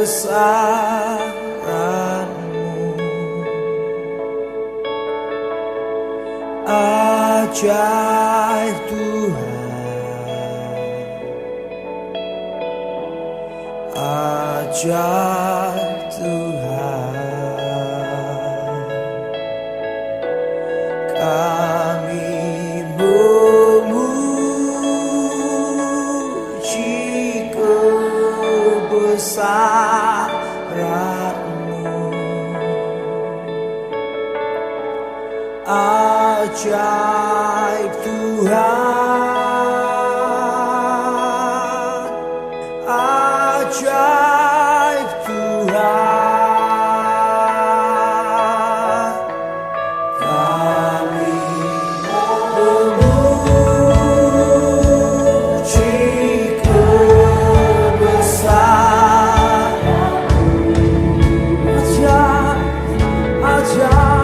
kebesaran-Mu. Ajaib Tuhan, ajaib Tuhan, kami memuji kebesaran-Mu. Ajaib Tuhan, ajaib Tuhan, kami memuji kebesaran-Mu. Ajaib, ajaib.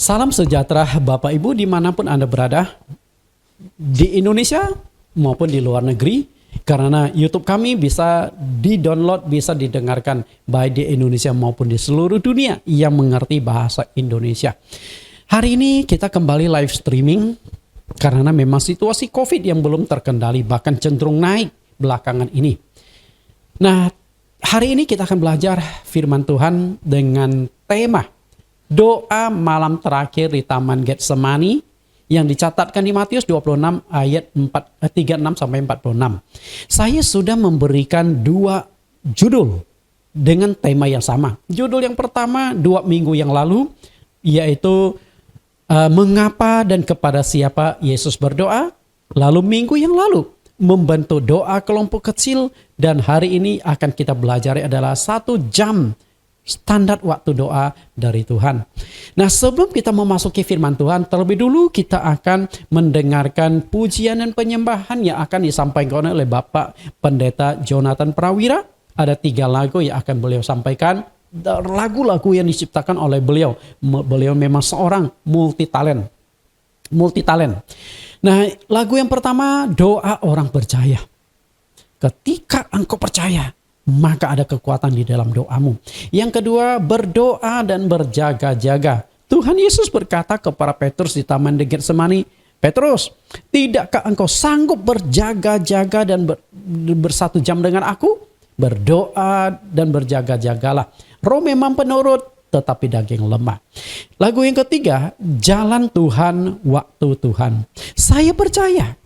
Salam sejahtera Bapak Ibu dimanapun Anda berada, di Indonesia maupun di luar negeri, karena YouTube kami bisa di-download, bisa didengarkan baik di Indonesia maupun di seluruh dunia yang mengerti bahasa Indonesia. Hari ini kita kembali live streaming karena memang situasi COVID yang belum terkendali, bahkan cenderung naik belakangan ini. Nah, hari ini kita akan belajar firman Tuhan dengan tema doa malam terakhir di Taman Getsemani yang dicatatkan di Matius 26 ayat 36 sampai 46. Saya sudah memberikan 2 judul dengan tema yang sama. Judul yang pertama 2 minggu yang lalu yaitu mengapa dan kepada siapa Yesus berdoa. Lalu minggu yang lalu membentuk doa kelompok kecil, dan hari ini akan kita belajar adalah 1 jam standar waktu doa dari Tuhan. Nah, sebelum kita memasuki firman Tuhan, terlebih dulu kita akan mendengarkan pujian dan penyembahan yang akan disampaikan oleh Bapak Pendeta Jonathan Prawira. Ada 3 lagu yang akan beliau sampaikan. Lagu-lagu yang diciptakan oleh beliau. Beliau memang seorang multitalent. Nah, lagu yang pertama, doa orang percaya. Ketika engkau percaya, maka ada kekuatan di dalam doamu. Yang kedua, berdoa dan berjaga-jaga. Tuhan Yesus berkata kepada Petrus di Taman di Getsemani, Petrus, tidakkah engkau sanggup berjaga-jaga dan bersatu jam dengan aku? Berdoa dan berjaga-jagalah. Roh memang penurut, tetapi daging lemah. Lagu yang ketiga, jalan Tuhan, waktu Tuhan. Saya percaya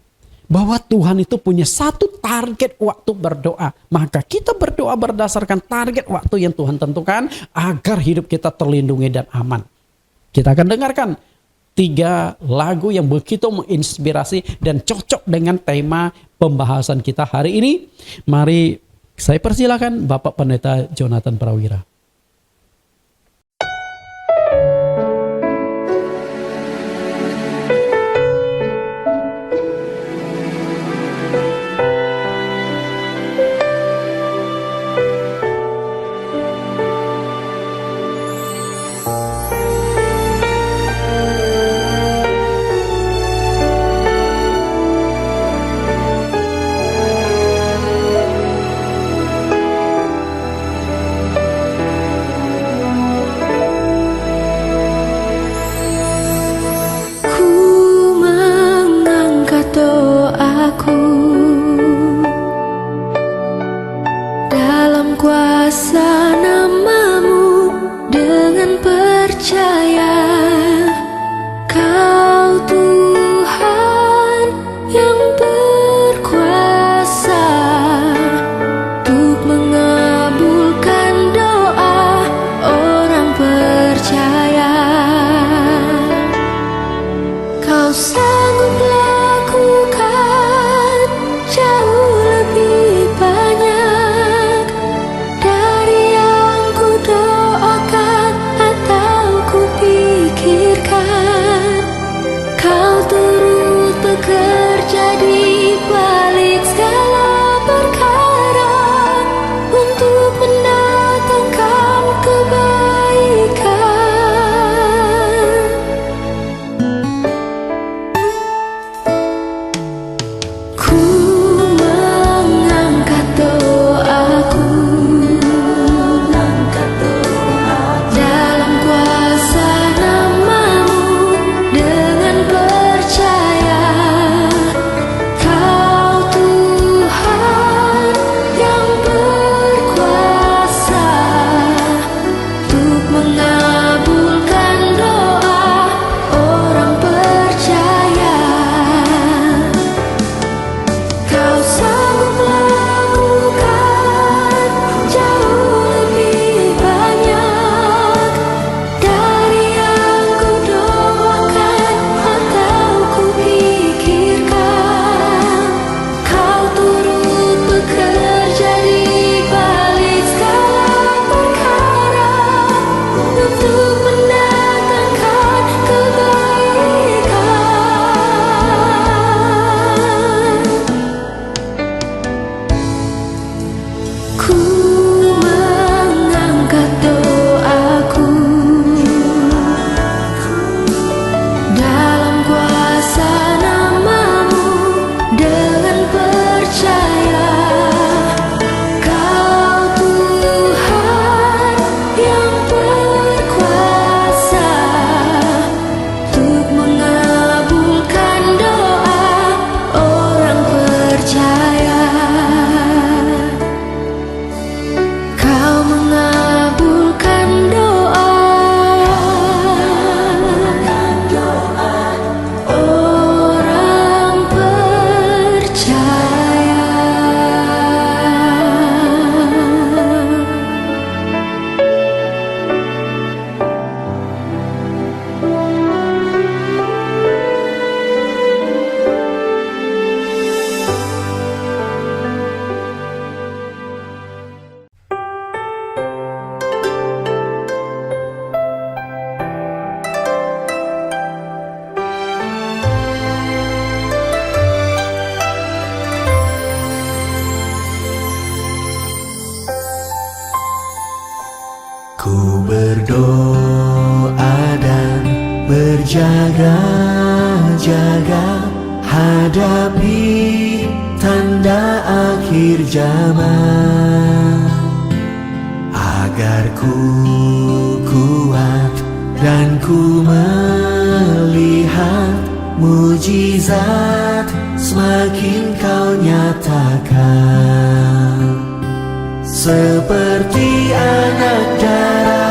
bahwa Tuhan itu punya satu target waktu berdoa. Maka kita berdoa berdasarkan target waktu yang Tuhan tentukan agar hidup kita terlindungi dan aman. Kita akan dengarkan 3 lagu yang begitu menginspirasi dan cocok dengan tema pembahasan kita hari ini. Mari saya persilakan Bapak Pendeta Jonathan Prawira. berjaga-jaga hadapi tanda akhir zaman, agar ku kuat dan ku melihat mujizat semakin kau nyatakan. Seperti anak darah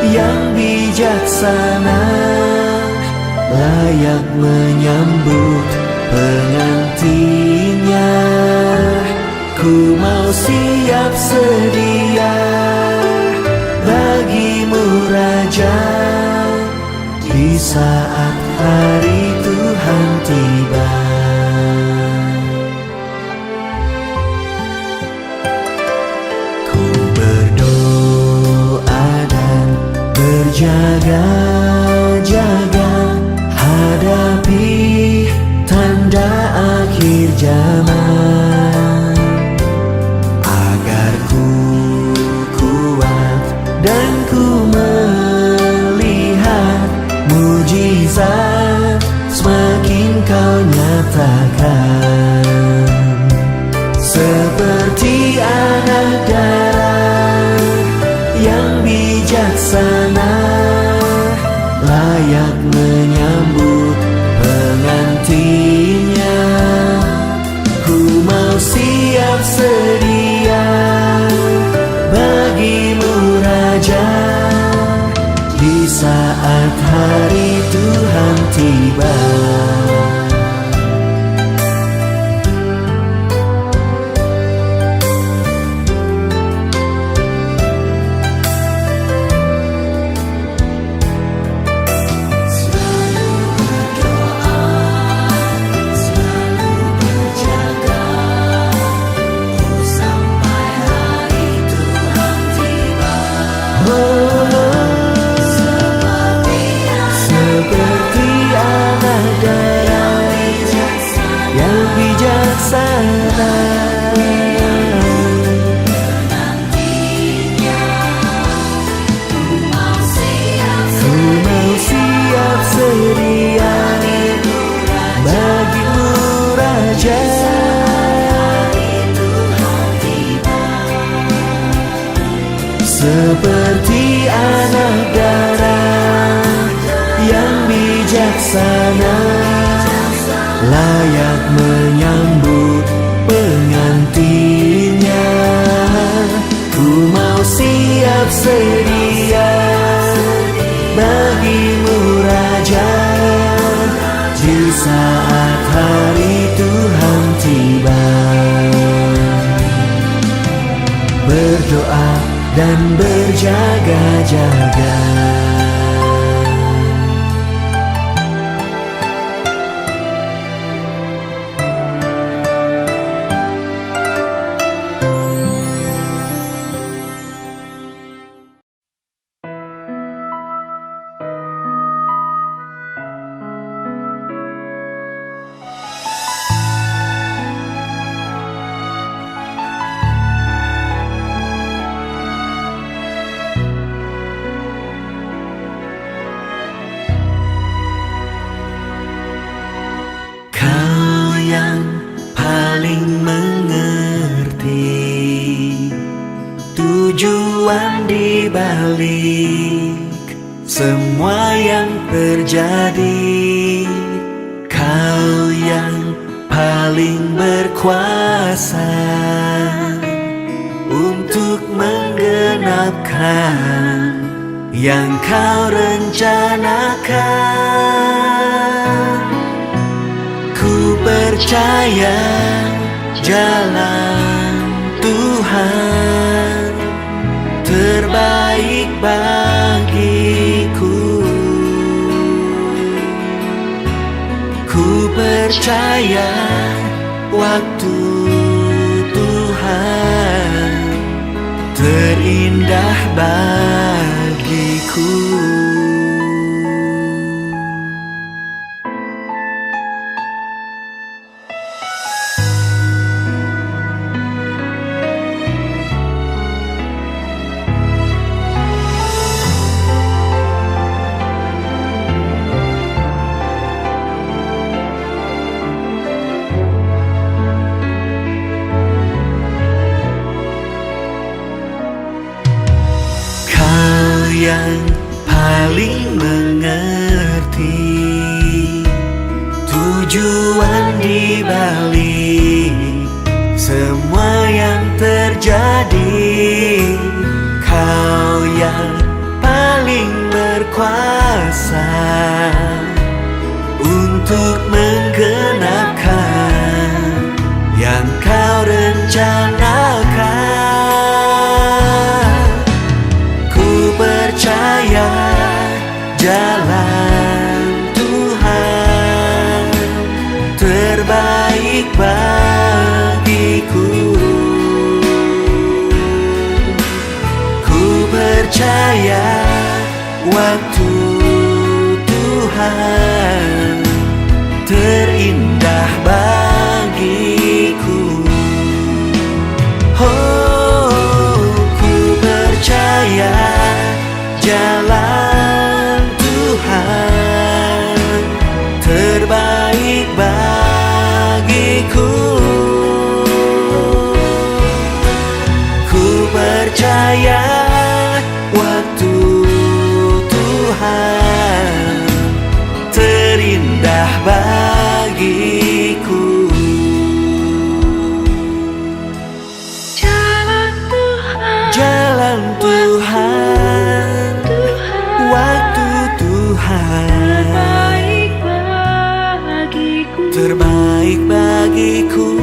yang bijaksana, layak menyambut pengantinnya. Ku mau siap sedia bagimu Raja, di saat hari Tuhan tiba. Ku berdoa dan berjaga-jaga hadapi tanda akhir zaman, agar ku kuat dan ku melihat mujizat semakin kau nyatakan. Seperti anak darah yang bijaksana, layak menyambut pengantinnya. Ku mau siap sedia bagimu Raja, di saat hari Tuhan tiba. Seperti anak darah yang bijaksana, ku mau siap sedia bagimu Raja, seperti anak darah yang bijaksana, layak menyambut pengantinnya. Ku mau siap sedia bagimu Raja, di saat hari Tuhan tiba. Berdoa dan berjaga-jaga. Kau yang paling mengerti tujuan di balik semua yang terjadi. Kau yang paling berkuasa untuk menggenapkan yang kau rencanakan. Ku percaya jalan Tuhan terbaik bagiku. Ku percaya waktu Tuhan terindah bagiku. saling mengerti tujuan di balik semua yang terjadi. Kau yang paling berkuasa untuk menggenapkan yang kau rencanakan. Ku percaya jalan Tuhan terbaik bagiku. Ku percaya waktu Tuhan terindah bagiku. Oh, ku percaya jalan Tuhan terbaik bagiku. Ku percaya waktu Tuhan terindah bagiku. Jalan Tuhan, waktu Tuhan terbaik bagiku,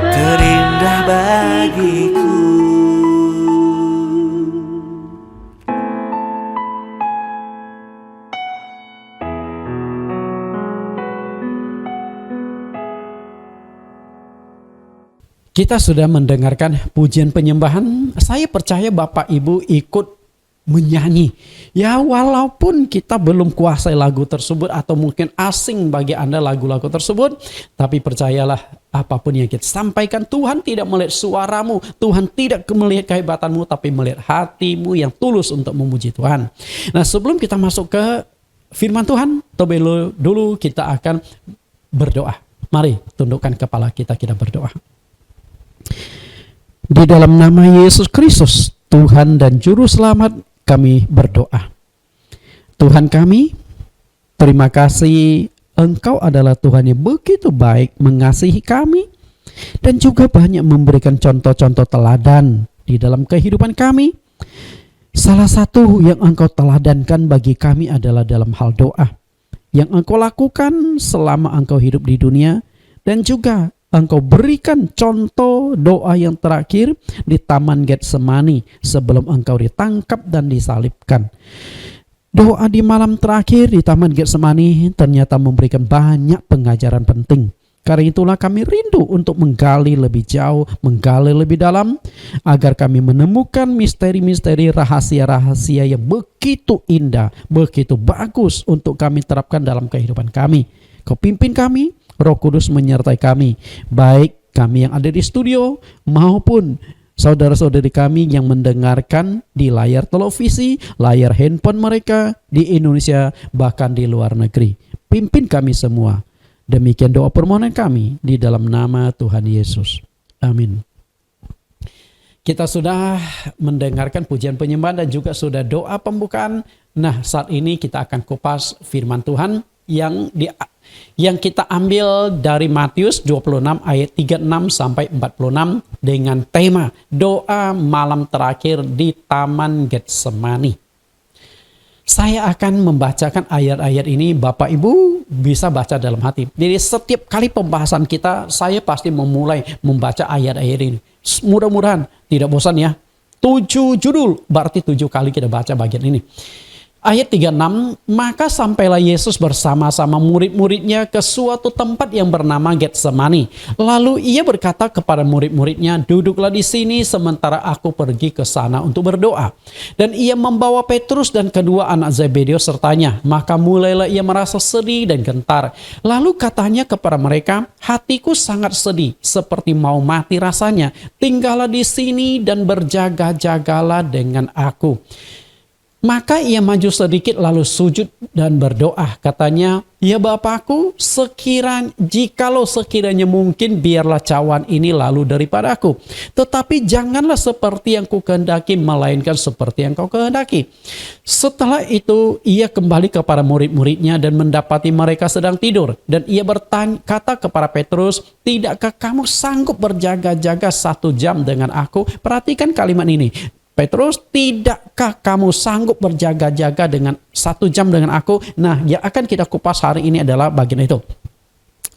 terindah bagiku. Kita sudah mendengarkan pujian penyembahan. Saya percaya Bapak Ibu ikut menyanyi. Ya walaupun kita belum kuasai lagu tersebut atau mungkin asing bagi Anda lagu-lagu tersebut. Tapi percayalah apapun yang kita sampaikan, Tuhan tidak melihat suaramu. Tuhan tidak melihat kehebatanmu, tapi melihat hatimu yang tulus untuk memuji Tuhan. Nah, sebelum kita masuk ke firman Tuhan, terlebih dulu kita akan berdoa. Mari tundukkan kepala kita berdoa. Di dalam nama Yesus Kristus, Tuhan dan Juru Selamat, kami berdoa. Tuhan kami, terima kasih Engkau adalah Tuhan yang begitu baik mengasihi kami dan juga banyak memberikan contoh-contoh teladan di dalam kehidupan kami. Salah satu yang Engkau teladankan bagi kami adalah dalam hal doa yang Engkau lakukan selama Engkau hidup di dunia, dan juga Engkau berikan contoh doa yang terakhir di Taman Getsemani sebelum Engkau ditangkap dan disalibkan. Doa di malam terakhir di Taman Getsemani ternyata memberikan banyak pengajaran penting. Karena itulah kami rindu untuk menggali lebih jauh, menggali lebih dalam, agar kami menemukan misteri-misteri, rahasia-rahasia yang begitu indah, begitu bagus untuk kami terapkan dalam kehidupan kami. Kau pimpin kami, Roh Kudus menyertai kami, baik kami yang ada di studio maupun saudara-saudari kami yang mendengarkan di layar televisi, layar handphone mereka di Indonesia, bahkan di luar negeri. Pimpin kami semua. Demikian doa permohonan kami di dalam nama Tuhan Yesus. Amin. Kita sudah mendengarkan pujian penyembahan dan juga sudah doa pembukaan. Nah, saat ini kita akan kupas firman Tuhan yang kita ambil dari Matius 26 ayat 36 sampai 46 dengan tema doa malam terakhir di Taman Getsemani. Saya akan membacakan ayat-ayat ini, Bapak Ibu bisa baca dalam hati. Jadi setiap kali pembahasan kita, saya pasti memulai membaca ayat-ayat ini. Mudah-mudahan tidak bosan ya. 7 judul, berarti 7 kali kita baca bagian ini. Ayat 36, maka sampailah Yesus bersama-sama murid-muridnya ke suatu tempat yang bernama Getsemani. Lalu ia berkata kepada murid-muridnya, duduklah di sini sementara aku pergi ke sana untuk berdoa. Dan ia membawa Petrus dan kedua anak Zebedeus sertanya. Maka mulailah ia merasa sedih dan gentar. Lalu katanya kepada mereka, hatiku sangat sedih, seperti mau mati rasanya. Tinggallah di sini dan berjaga-jagalah dengan aku. Maka ia maju sedikit lalu sujud dan berdoa. Katanya, ya Bapakku, jikalau sekiranya mungkin biarlah cawan ini lalu daripadaku. Tetapi janganlah seperti yang ku kehendaki, melainkan seperti yang kau kehendaki. Setelah itu ia kembali kepada murid-muridnya dan mendapati mereka sedang tidur. Dan ia berkata kepada Petrus, tidakkah kamu sanggup berjaga-jaga 1 jam dengan aku? Perhatikan kalimat ini. Petrus, tidakkah kamu sanggup berjaga-jaga dengan 1 jam dengan aku? Nah, yang akan kita kupas hari ini adalah bagian itu.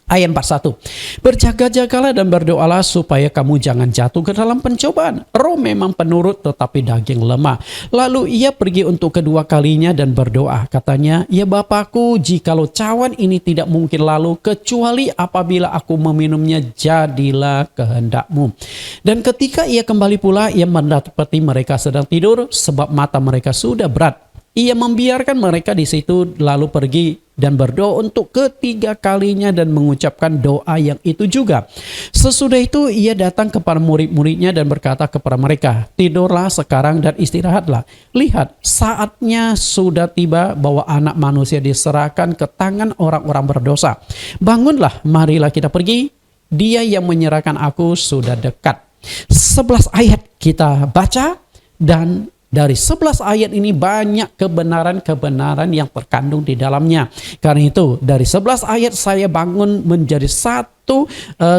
Ayat 41. Berjaga-jagalah dan berdoalah supaya kamu jangan jatuh ke dalam pencobaan. Roh memang penurut tetapi daging lemah. Lalu ia pergi untuk kedua kalinya dan berdoa. Katanya, ya Bapakku, jikalau cawan ini tidak mungkin lalu, kecuali apabila aku meminumnya, jadilah kehendakmu. Dan ketika ia kembali pula, ia mendapati mereka sedang tidur sebab mata mereka sudah berat. Ia membiarkan mereka di situ lalu pergi dan berdoa untuk ketiga kalinya dan mengucapkan doa yang itu juga. Sesudah itu ia datang kepada murid-muridnya dan berkata kepada mereka, tidurlah sekarang dan istirahatlah. Lihat, saatnya sudah tiba bahwa anak manusia diserahkan ke tangan orang-orang berdosa. Bangunlah, marilah kita pergi. Dia yang menyerahkan aku sudah dekat. 11 ayat kita baca dan dari 11 ayat ini banyak kebenaran-kebenaran yang terkandung di dalamnya. Karena itu dari 11 ayat saya bangun menjadi satu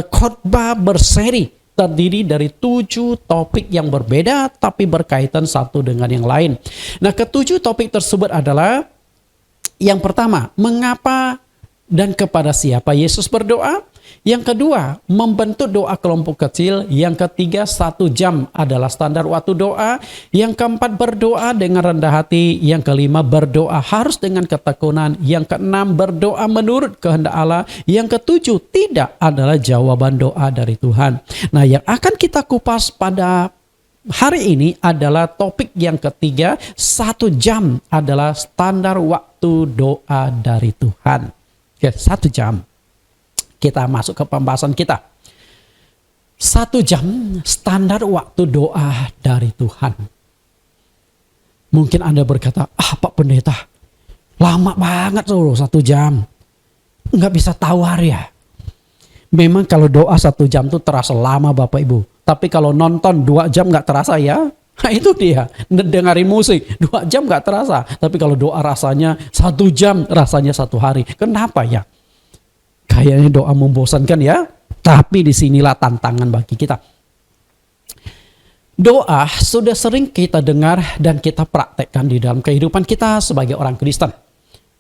khotbah berseri. Terdiri dari 7 topik yang berbeda tapi berkaitan satu dengan yang lain. Nah, ke-7 topik tersebut adalah yang pertama, mengapa dan kepada siapa Yesus berdoa. Yang kedua, membentuk doa kelompok kecil. Yang ketiga, 1 jam adalah standar waktu doa. Yang keempat, berdoa dengan rendah hati. Yang kelima, berdoa harus dengan ketekunan. Yang keenam, berdoa menurut kehendak Allah. Yang ketujuh, tidak adalah jawaban doa dari Tuhan. Nah, yang akan kita kupas pada hari ini adalah topik yang ketiga, 1 jam adalah standar waktu doa dari Tuhan. Oke, 1 jam. Kita masuk ke pembahasan kita. 1 jam standar waktu doa dari Tuhan. Mungkin Anda berkata, Pak Pendeta, lama banget loh 1 jam. Nggak bisa tawar ya. Memang kalau doa 1 jam tuh terasa lama Bapak Ibu. Tapi kalau nonton 2 jam nggak terasa ya. Nah itu dia, dengerin musik 2 jam nggak terasa. Tapi kalau doa rasanya 1 jam, rasanya 1 hari. Kenapa ya? Kayaknya doa membosankan ya, tapi disinilah tantangan bagi kita. Doa sudah sering kita dengar dan kita praktekkan di dalam kehidupan kita sebagai orang Kristen.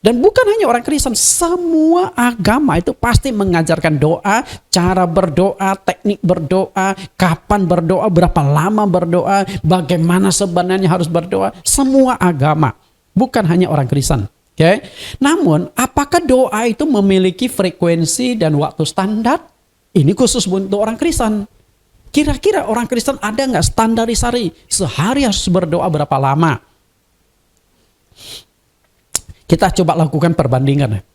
Dan bukan hanya orang Kristen, semua agama itu pasti mengajarkan doa, cara berdoa, teknik berdoa, kapan berdoa, berapa lama berdoa, bagaimana sebenarnya harus berdoa. Semua agama, bukan hanya orang Kristen. Okay. Namun, apakah doa itu memiliki frekuensi dan waktu standar? Ini khusus untuk orang Kristen. Kira-kira orang Kristen ada nggak standarisasi sehari harus berdoa berapa lama? Kita coba lakukan perbandingan.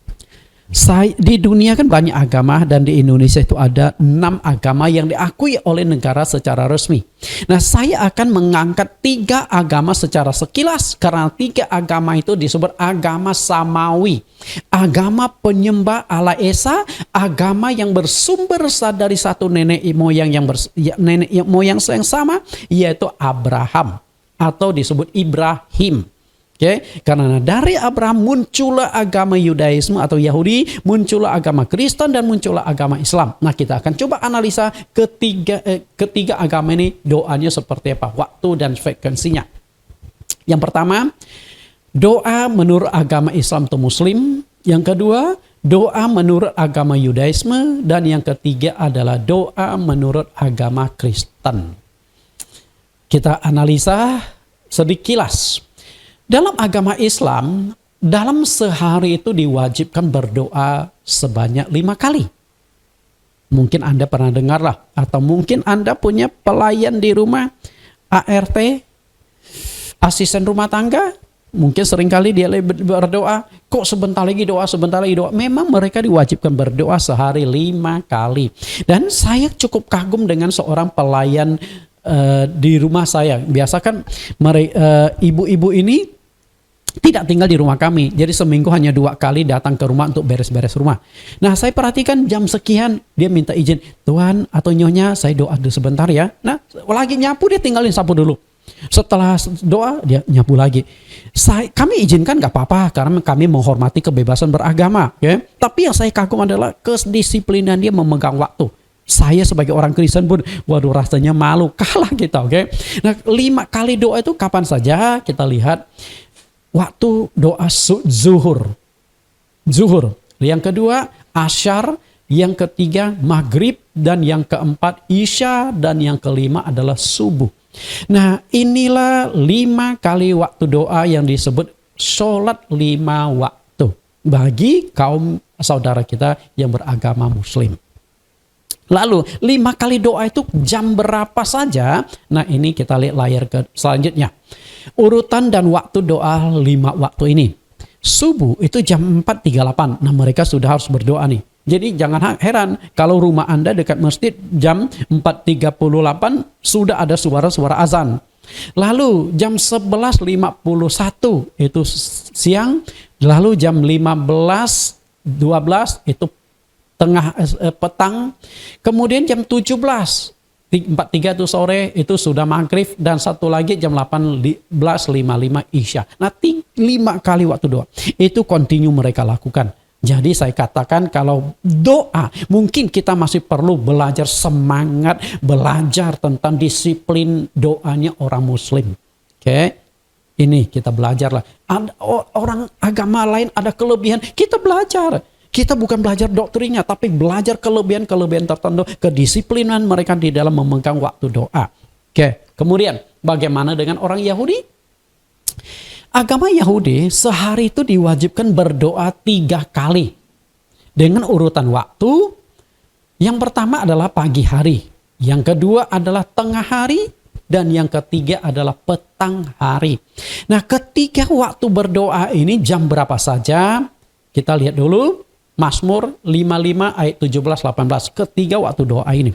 Di dunia kan banyak agama dan di Indonesia itu ada 6 agama yang diakui oleh negara secara resmi. Nah, saya akan mengangkat 3 agama secara sekilas karena 3 agama itu disebut agama samawi. Agama penyembah Allah Esa, agama yang bersumber dari satu nenek moyang yang sama, yaitu Abraham atau disebut Ibrahim. Okay? Karena dari Abraham muncullah agama Yudaisme atau Yahudi, muncullah agama Kristen dan muncullah agama Islam. Nah, kita akan coba analisa ketiga agama ini doanya seperti apa, waktu dan frekuensinya. Yang pertama, doa menurut agama Islam atau Muslim. Yang kedua, doa menurut agama Yudaisme. Dan yang ketiga adalah doa menurut agama Kristen. Kita analisa sedikit. Dalam agama Islam, dalam sehari itu diwajibkan berdoa sebanyak 5 kali. Mungkin Anda pernah dengar lah, atau mungkin Anda punya pelayan di rumah, ART, asisten rumah tangga, mungkin seringkali dia berdoa, kok sebentar lagi doa. Memang mereka diwajibkan berdoa sehari 5 kali. Dan saya cukup kagum dengan seorang pelayan di rumah saya. Biasa kan ibu-ibu ini tidak tinggal di rumah kami. Jadi seminggu hanya 2 kali datang ke rumah untuk beres-beres rumah. Nah, saya perhatikan jam sekian dia minta izin, Tuan atau Nyonya saya doa dulu sebentar ya. Nah, lagi nyapu dia tinggalin sapu dulu. Setelah doa dia nyapu lagi. Kami izinkan gak apa-apa karena kami menghormati kebebasan beragama. Okay? Tapi yang saya kagum adalah kedisiplinan dia memegang waktu. Saya sebagai orang Kristen pun, waduh rasanya malu kalah kita. Okay? Nah, 5 kali doa itu kapan saja kita lihat. Waktu doa zuhur. Yang kedua asyar. Yang ketiga maghrib. Dan yang keempat isya. Dan yang kelima adalah subuh. Nah, inilah 5 kali waktu doa yang disebut sholat 5 waktu. Bagi kaum saudara kita yang beragama muslim. Lalu 5 kali doa itu jam berapa saja? Nah, ini kita lihat layar ke selanjutnya. Urutan dan waktu doa 5 waktu ini. Subuh itu jam 4.38. Nah, mereka sudah harus berdoa nih. Jadi jangan heran kalau rumah Anda dekat masjid jam 4.38 sudah ada suara-suara azan. Lalu jam 11.51 itu siang. Lalu jam 15.12 itu petang. Kemudian jam 17.43 itu sore itu sudah maghrib. Dan satu lagi jam 18.55 isya. Nah, 5 kali waktu doa. Itu continue mereka lakukan. Jadi saya katakan kalau doa mungkin kita masih perlu belajar semangat. Belajar tentang disiplin doanya orang muslim. Oke. Ini kita belajar lah. Ada orang agama lain ada kelebihan. Kita belajar. Kita bukan belajar doktrinnya, tapi belajar kelebihan-kelebihan tertentu, kedisiplinan mereka di dalam memegang waktu doa. Oke, kemudian bagaimana dengan orang Yahudi? Agama Yahudi sehari itu diwajibkan berdoa 3 kali. Dengan urutan waktu, yang pertama adalah pagi hari. Yang kedua adalah tengah hari. Dan yang ketiga adalah petang hari. Nah, ketiga waktu berdoa ini jam berapa saja? Kita lihat dulu. Mazmur 55 ayat 17-18. Ketiga waktu doa ini.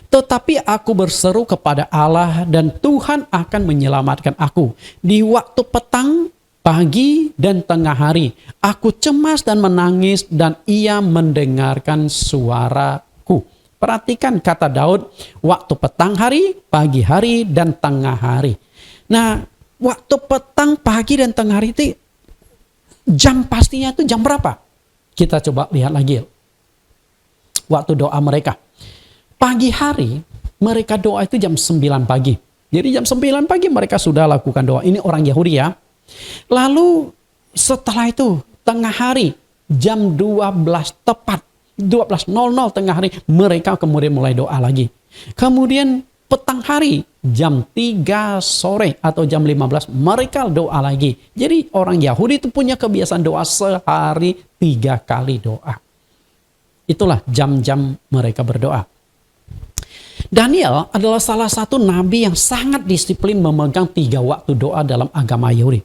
Tetapi aku berseru kepada Allah dan Tuhan akan menyelamatkan aku. Di waktu petang, pagi, dan tengah hari. Aku cemas dan menangis dan ia mendengarkan suaraku. Perhatikan kata Daud, waktu petang hari, pagi hari, dan tengah hari. Nah, waktu petang, pagi, dan tengah hari itu jam pastinya itu jam berapa? Kita coba lihat lagi waktu doa mereka. Pagi hari mereka doa itu jam 9 pagi. Jadi jam 9 pagi mereka sudah lakukan doa. Ini orang Yahudi ya. Lalu setelah itu tengah hari jam 12 tepat. 12.00 tengah hari mereka kemudian mulai doa lagi. Kemudian petang hari jam 3 sore atau jam 15 mereka doa lagi. Jadi orang Yahudi itu punya kebiasaan doa sehari 3 kali doa. Itulah jam-jam mereka berdoa. Daniel adalah salah satu nabi yang sangat disiplin memegang 3 waktu doa dalam agama Yahudi.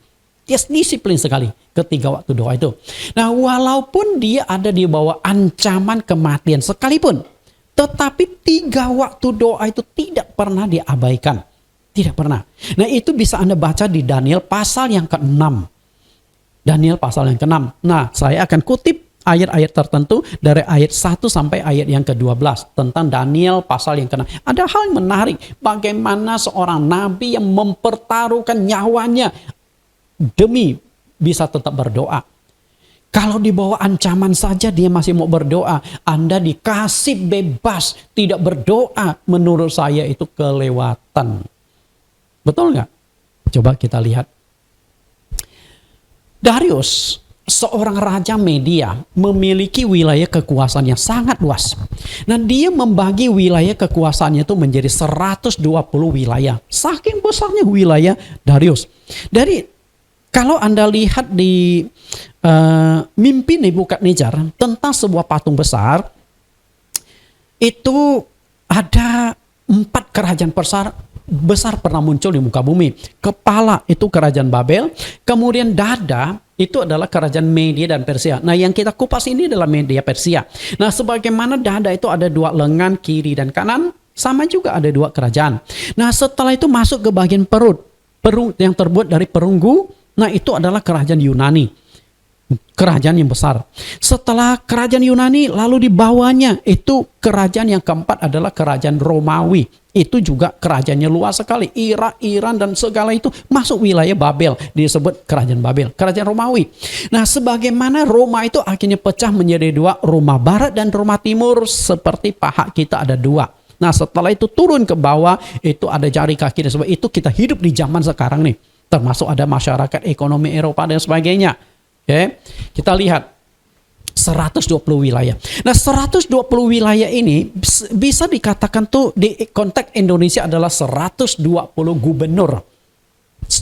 Dia disiplin sekali ketiga waktu doa itu. Nah, walaupun dia ada di bawah ancaman kematian sekalipun, tetapi 3 waktu doa itu tidak pernah diabaikan. Tidak pernah. Nah, itu bisa Anda baca di Daniel pasal yang ke-6. Daniel pasal yang ke-6. Nah, saya akan kutip ayat-ayat tertentu dari ayat 1 sampai ayat yang ke-12 tentang Daniel pasal yang ke-6. Ada hal yang menarik. Bagaimana seorang nabi yang mempertaruhkan nyawanya demi bisa tetap berdoa. Kalau di bawah ancaman saja dia masih mau berdoa. Anda dikasih bebas tidak berdoa. Menurut saya itu kelewatan. Betul nggak? Coba kita lihat. Darius, seorang raja Media, memiliki wilayah kekuasaan yang sangat luas. Nah, dia membagi wilayah kekuasaannya itu menjadi 120 wilayah. Saking besarnya wilayah Darius. Kalau Anda lihat di mimpi Nebukadnezar tentang sebuah patung besar, itu ada 4 kerajaan besar pernah muncul di muka bumi. Kepala itu kerajaan Babel, kemudian dada itu adalah kerajaan Media dan Persia. Nah, yang kita kupas ini adalah Media Persia. Nah, sebagaimana dada itu ada 2 lengan kiri dan kanan, sama juga ada 2 kerajaan. Nah, setelah itu masuk ke bagian perut yang terbuat dari perunggu Nah, itu adalah kerajaan Yunani. Kerajaan yang besar. Setelah kerajaan Yunani, lalu di bawahnya itu kerajaan yang keempat adalah kerajaan Romawi. Itu juga kerajaannya luas sekali. Irak, Iran, dan segala itu masuk wilayah Babel. Disebut kerajaan Babel, kerajaan Romawi. Nah, sebagaimana Roma itu akhirnya pecah menjadi dua, Roma Barat dan Roma Timur, seperti paha kita ada dua. Nah, setelah itu turun ke bawah, itu ada jari kaki, dan sebagainya. Itu kita hidup di zaman sekarang nih. Termasuk ada masyarakat ekonomi Eropa dan sebagainya. Oke, kita lihat 120 wilayah. Nah, 120 wilayah ini bisa dikatakan tuh di konteks Indonesia adalah 120 gubernur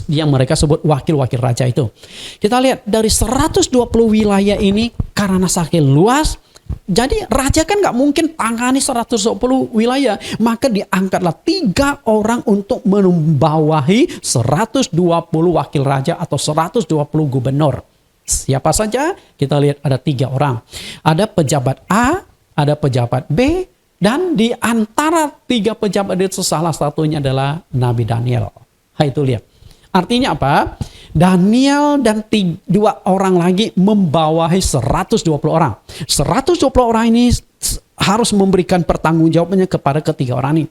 yang mereka sebut wakil-wakil raja itu. Kita lihat dari 120 wilayah ini karena saking luas, jadi raja kan nggak mungkin tangani 120 wilayah, maka diangkatlah 3 orang untuk membawahi 120 wakil raja atau 120 gubernur. Siapa saja? Kita lihat ada 3 orang. Ada pejabat A, ada pejabat B, dan di antara 3 pejabat itu salah satunya adalah Nabi Daniel. Itu lihat. Artinya apa? Daniel dan 2 orang lagi membawahi 120 orang. 120 orang ini harus memberikan pertanggungjawabannya kepada ketiga orang ini.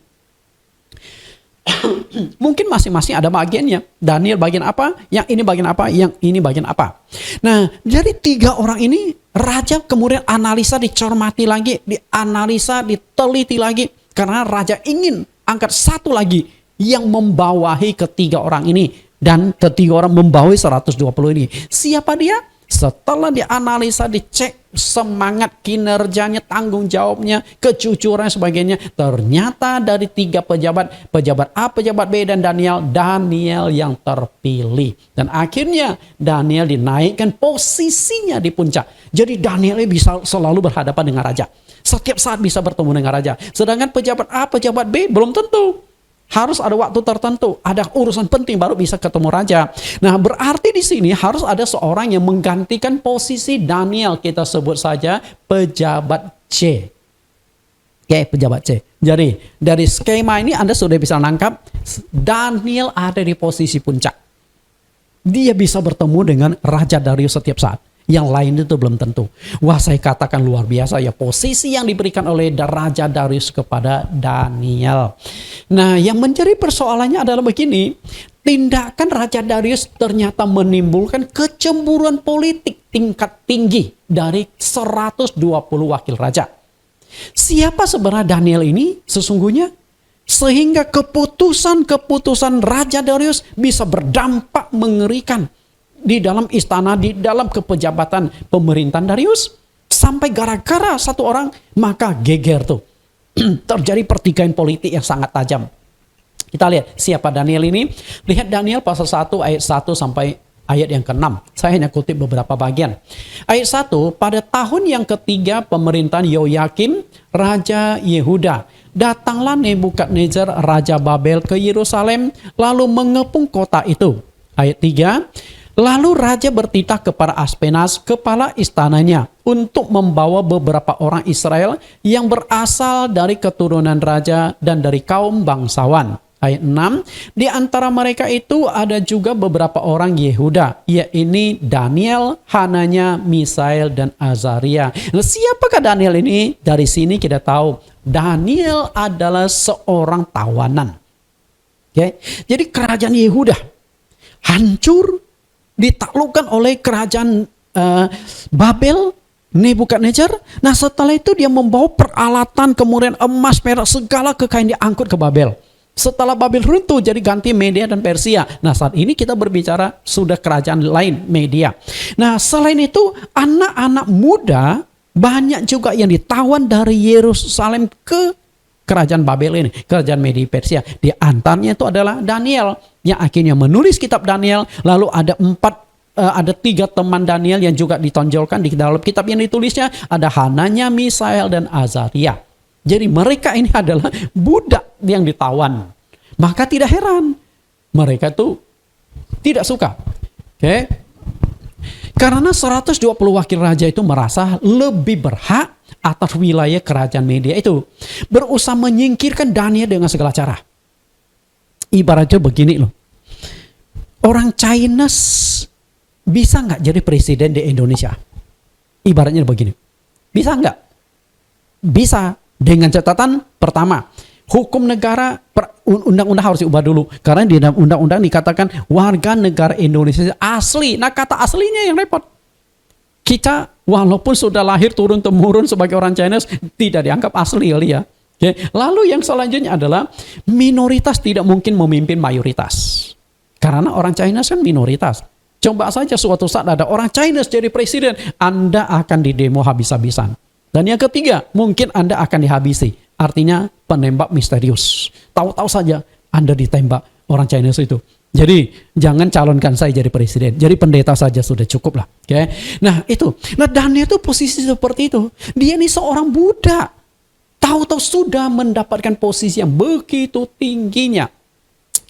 Mungkin masing-masing ada bagiannya. Daniel bagian apa, yang ini bagian apa, yang ini bagian apa. Nah, dari 3 orang ini raja kemudian analisa, dicermati lagi, dianalisa, diteliti lagi, karena raja ingin angkat 1 lagi yang membawahi ketiga orang ini, dan ketiga orang membawahi 120 ini. Siapa dia? Setelah dianalisa, dicek semangat kinerjanya, tanggung jawabnya, kejujuran sebagainya, ternyata dari 3 pejabat A, pejabat B, dan Daniel yang terpilih. Dan akhirnya Daniel dinaikkan posisinya di puncak. Jadi Daniel bisa selalu berhadapan dengan raja. Setiap saat bisa bertemu dengan raja. Sedangkan pejabat A, pejabat B belum tentu. Harus ada waktu tertentu, ada urusan penting baru bisa ketemu raja. Nah, berarti di sini harus ada seorang yang menggantikan posisi Daniel. Kita sebut saja pejabat C. Oke, pejabat C. Jadi, dari skema ini Anda sudah bisa nangkap Daniel ada di posisi puncak. Dia bisa bertemu dengan Raja Darius setiap saat. Yang lain itu belum tentu. Wah, saya katakan luar biasa ya posisi yang diberikan oleh Raja Darius kepada Daniel. Nah, yang menjadi persoalannya adalah begini. Tindakan Raja Darius ternyata menimbulkan kecemburuan politik tingkat tinggi dari 120 wakil raja. Siapa sebenarnya Daniel ini sesungguhnya? Sehingga keputusan-keputusan Raja Darius bisa berdampak mengerikan di dalam istana, di dalam kepejabatan pemerintahan Darius. Sampai gara-gara 1 orang, maka geger tuh. Terjadi pertikaian politik yang sangat tajam. Kita lihat siapa Daniel ini. Lihat Daniel pasal 1 ayat 1 sampai ayat yang ke-6. Saya hanya kutip beberapa bagian. Ayat 1, pada tahun yang ketiga pemerintahan Yoyakim, Raja Yehuda, datanglah Nebukadnezar, Raja Babel ke Yerusalem, lalu mengepung kota itu. Ayat 3, lalu raja bertitah kepada Aspenas, kepala istananya, untuk membawa beberapa orang Israel yang berasal dari keturunan raja dan dari kaum bangsawan. Ayat 6, di antara mereka itu ada juga beberapa orang Yehuda, yaitu Daniel, Hananya, Misael, dan Azaria. Nah, siapakah Daniel ini? Dari sini kita tahu Daniel adalah seorang tawanan. Okay? Jadi kerajaan Yehuda hancur, ditaklukkan oleh kerajaan Babel, Nebukadnezar. Nah, setelah itu dia membawa peralatan, kemudian emas, perak, segala kekayaan diangkut ke Babel. Setelah Babel runtuh, jadi ganti Media dan Persia. Nah, saat ini kita berbicara sudah kerajaan lain, Media. Nah, selain itu anak-anak muda banyak juga yang ditawan dari Yerusalem ke kerajaan Babel ini, kerajaan Media Persia. Di antaranya itu adalah Daniel yang akhirnya menulis kitab Daniel. Lalu ada 3 teman Daniel yang juga ditonjolkan di dalam kitab yang ditulisnya. Ada Hananya, Misael, dan Azaria. Jadi mereka ini adalah budak yang ditawan. Maka tidak heran mereka itu tidak suka. Oke? Karena 120 wakil raja itu merasa lebih berhak atas wilayah kerajaan Media itu. Berusaha menyingkirkan Daniel dengan segala cara. Ibaratnya begini loh. Orang Chinese bisa nggak jadi presiden di Indonesia? Ibaratnya begini, bisa nggak? Bisa, dengan catatan pertama, hukum negara undang-undang harus diubah dulu, karena di dalam undang-undang dikatakan warga negara Indonesia asli. Nah, kata aslinya yang repot. Kita walaupun sudah lahir turun temurun sebagai orang Chinese tidak dianggap asli kali ya. Oke. Lalu yang selanjutnya adalah minoritas tidak mungkin memimpin mayoritas. Karena orang Chinese kan minoritas. Coba saja suatu saat ada orang Chinese jadi presiden, Anda akan didemo habis-habisan. Dan yang ketiga, mungkin Anda akan dihabisi. Artinya penembak misterius. Tahu-tahu saja Anda ditembak orang Chinese itu. Jadi jangan calonkan saya jadi presiden. Jadi pendeta saja sudah cukup lah. Oke. Nah itu. Nah Daniel itu posisi seperti itu. Dia ini seorang budak. Tahu-tahu sudah mendapatkan posisi yang begitu tingginya.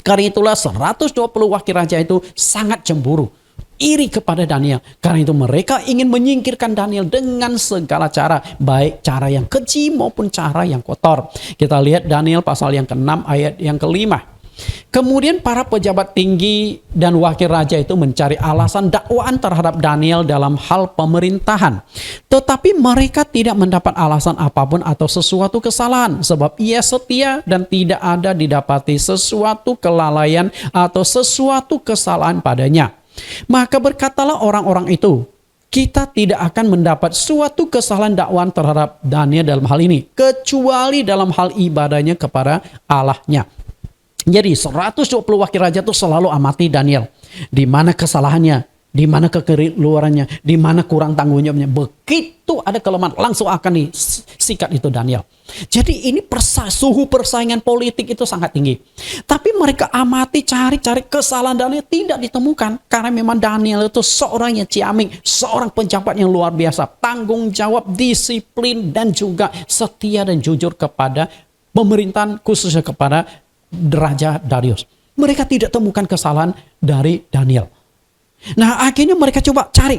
Karena itulah 120 wakil raja itu sangat cemburu. Iri kepada Daniel. Karena itu mereka ingin menyingkirkan Daniel dengan segala cara. Baik cara yang keji maupun cara yang kotor. Kita lihat Daniel pasal yang ke-6 ayat yang ke-5. Kemudian para pejabat tinggi dan wakil raja itu mencari alasan dakwaan terhadap Daniel dalam hal pemerintahan. Tetapi mereka tidak mendapat alasan apapun atau sesuatu kesalahan. Sebab ia setia dan tidak ada didapati sesuatu kelalaian atau sesuatu kesalahan padanya. Maka berkatalah orang-orang itu, kita tidak akan mendapat suatu kesalahan dakwaan terhadap Daniel dalam hal ini, kecuali dalam hal ibadahnya kepada Allahnya. Jadi 120 wakil raja itu selalu amati Daniel. Di mana kesalahannya, di mana kekeliruannya, di mana kurang tanggung jawabnya. Begitu ada kelemahan, langsung akan disikat itu Daniel. Jadi ini suhu persaingan politik itu sangat tinggi. Tapi mereka amati, cari kesalahan Daniel, tidak ditemukan. Karena memang Daniel itu seorang yang ciamik, seorang pejabat yang luar biasa. Tanggung jawab, disiplin, dan juga setia dan jujur kepada pemerintahan, khususnya kepada Raja Darius. Mereka tidak temukan kesalahan dari Daniel. Nah akhirnya mereka coba cari.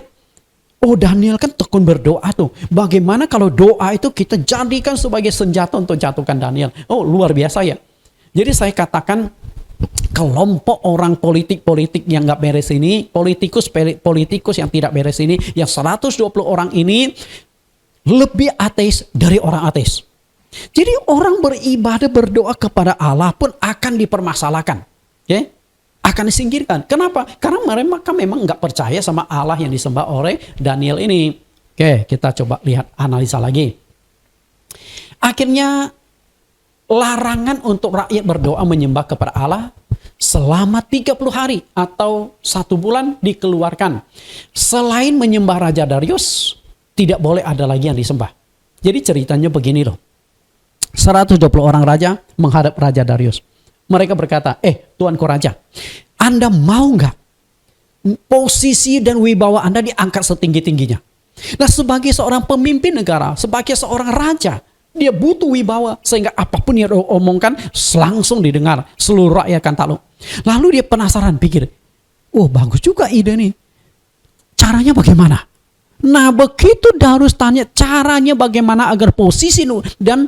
Oh Daniel kan tekun berdoa tuh. Bagaimana kalau doa itu kita jadikan sebagai senjata untuk jatuhkan Daniel. Oh luar biasa ya. Jadi saya katakan kelompok orang politik yang nggak beres ini, politikus yang tidak beres ini, yang 120 orang ini lebih ateis dari orang ateis. Jadi orang beribadah berdoa kepada Allah pun akan dipermasalahkan. Okay? Akan disingkirkan. Kenapa? Karena mereka memang nggak percaya sama Allah yang disembah oleh Daniel ini. Oke, kita coba lihat analisa lagi. Akhirnya larangan untuk rakyat berdoa menyembah kepada Allah selama 30 hari atau 1 bulan dikeluarkan. Selain menyembah Raja Darius, tidak boleh ada lagi yang disembah. Jadi ceritanya begini loh. 120 orang raja menghadap Raja Darius. Mereka berkata, Tuanku Raja, Anda mau nggak posisi dan wibawa Anda diangkat setinggi-tingginya? Nah sebagai seorang pemimpin negara, sebagai seorang raja, dia butuh wibawa sehingga apapun yang diomongkan langsung didengar. Seluruh rakyat akan takluk. Lalu dia penasaran, pikir, bagus juga ide nih. Caranya bagaimana? Nah begitu Darius tanya caranya bagaimana agar posisi dan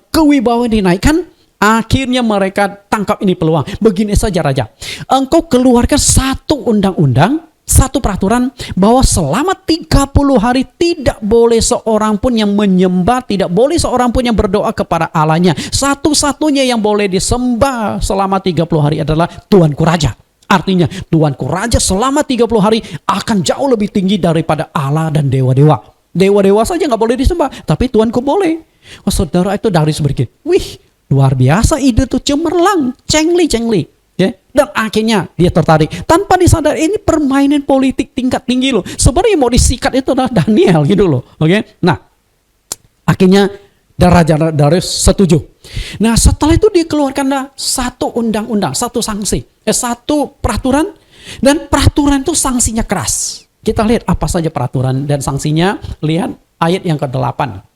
kewibawaan dinaikkan, akhirnya mereka tangkap ini peluang. Begini saja Raja, engkau keluarkan satu undang-undang, satu peraturan bahwa selama 30 hari tidak boleh seorang pun yang menyembah, tidak boleh seorang pun yang berdoa kepada Allahnya. Satu-satunya yang boleh disembah selama 30 hari adalah Tuanku Raja. Artinya Tuanku Raja selama 30 hari akan jauh lebih tinggi daripada Allah dan dewa-dewa. Dewa-dewa saja nggak boleh disembah, tapi Tuanku boleh. Saudara itu Darius berpikir, wih luar biasa ide tuh, cemerlang, cengli. Ya. Dan akhirnya dia tertarik. Tanpa disadari ini permainan politik tingkat tinggi loh. Sebenarnya mau disikat itu adalah Daniel gitu loh. Oke. Nah akhirnya Raja Darius setuju. Nah setelah itu dikeluarkanlah satu undang-undang, satu sanksi, satu peraturan, dan peraturan itu sanksinya keras. Kita lihat apa saja peraturan dan sanksinya. Lihat ayat yang ke-8.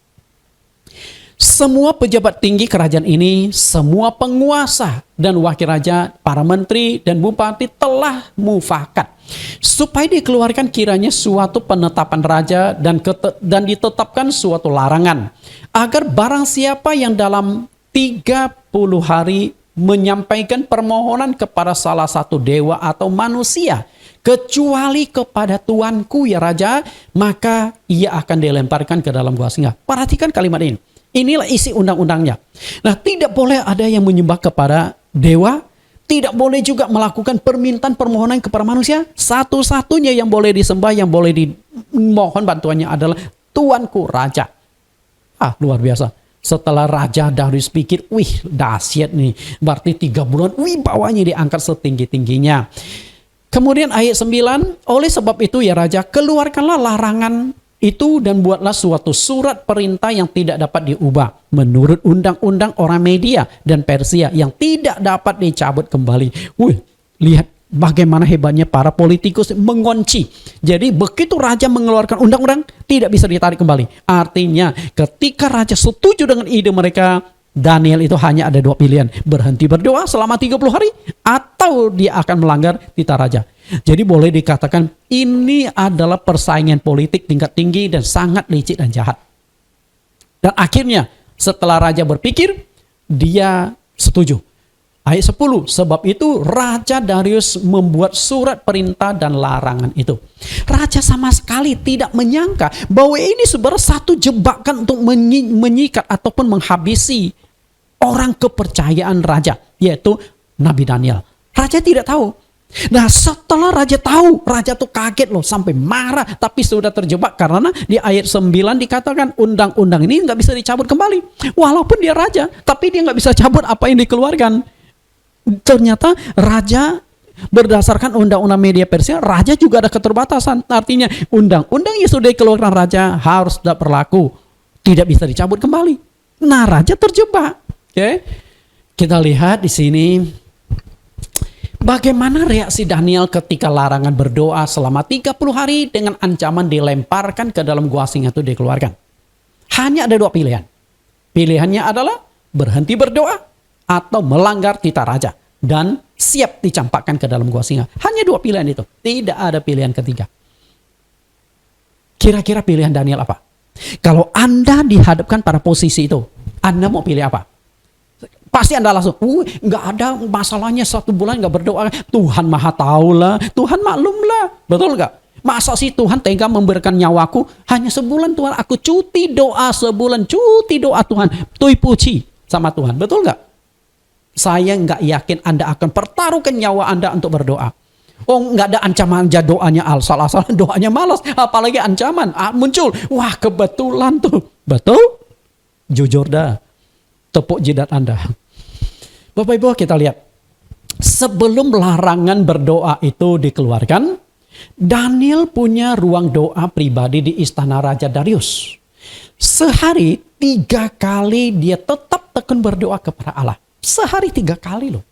Semua pejabat tinggi kerajaan ini, semua penguasa dan wakil raja, para menteri dan bupati telah mufakat supaya dikeluarkan kiranya suatu penetapan raja dan ditetapkan suatu larangan agar barang siapa yang dalam 30 hari menyampaikan permohonan kepada salah satu dewa atau manusia kecuali kepada tuanku ya raja, maka ia akan dilemparkan ke dalam gua singa. Perhatikan kalimat ini. Inilah isi undang-undangnya. Nah, tidak boleh ada yang menyembah kepada dewa, tidak boleh juga melakukan permintaan permohonan kepada manusia. Satu-satunya yang boleh disembah, yang boleh dimohon bantuannya adalah tuanku raja. Luar biasa. Setelah Raja Darius pikir, wih dahsyat nih, berarti 3 bulan, wih bawahnya diangkat setinggi-tingginya. Kemudian ayat 9, oleh sebab itu ya raja, keluarkanlah larangan itu dan buatlah suatu surat perintah yang tidak dapat diubah menurut undang-undang orang Media dan Persia yang tidak dapat dicabut kembali. Wih, lihat bagaimana hebatnya para politikus mengunci. Jadi begitu raja mengeluarkan undang-undang, tidak bisa ditarik kembali. Artinya ketika raja setuju dengan ide mereka, Daniel itu hanya ada 2 pilihan. Berhenti berdoa selama 30 hari atau dia akan melanggar titah raja. Jadi boleh dikatakan ini adalah persaingan politik tingkat tinggi dan sangat licik dan jahat. Dan akhirnya setelah raja berpikir, dia setuju. Ayat 10, sebab itu Raja Darius membuat surat perintah dan larangan itu. Raja sama sekali tidak menyangka bahwa ini sebenarnya satu jebakan untuk menyikat ataupun menghabisi orang kepercayaan raja, yaitu Nabi Daniel. Raja tidak tahu. Nah, setelah raja tahu, raja tuh kaget loh, sampai marah, tapi sudah terjebak karena di ayat 9 dikatakan undang-undang ini nggak bisa dicabut kembali. Walaupun dia raja, tapi dia nggak bisa cabut apa yang dikeluarkan. Ternyata raja berdasarkan undang-undang Media Persia, raja juga ada keterbatasan. Artinya undang-undang yang sudah dikeluarkan raja harus tidak berlaku, tidak bisa dicabut kembali. Nah, raja terjebak. Oke, kita lihat di sini bagaimana reaksi Daniel ketika larangan berdoa selama 30 hari dengan ancaman dilemparkan ke dalam gua singa itu dikeluarkan. Hanya ada 2 pilihan. Pilihannya adalah berhenti berdoa atau melanggar titah raja dan siap dicampakkan ke dalam gua singa. Hanya 2 pilihan itu. Tidak ada pilihan ketiga. Kira-kira pilihan Daniel apa? Kalau Anda dihadapkan pada posisi itu, Anda mau pilih apa? Pasti Anda langsung, nggak ada masalahnya 1 bulan nggak berdoa. Tuhan maha tahu lah, Tuhan maklum lah. Betul nggak? Masa sih Tuhan tega memberikan nyawaku hanya sebulan Tuhan, aku cuti doa sebulan, cuti doa Tuhan. Tui puji sama Tuhan, betul nggak? Saya nggak yakin Anda akan pertaruhkan nyawa Anda untuk berdoa. Oh, nggak ada ancaman aja doanya asal-asalan, doanya malas. Apalagi ancaman muncul. Wah, kebetulan tuh. Betul? Jujur dah. Tepuk jidat Anda. Bapak Ibu, kita lihat. Sebelum larangan berdoa itu dikeluarkan, Daniel punya ruang doa pribadi di istana Raja Darius. Sehari 3 kali dia tetap tekun berdoa kepada Allah. Sehari 3 kali loh.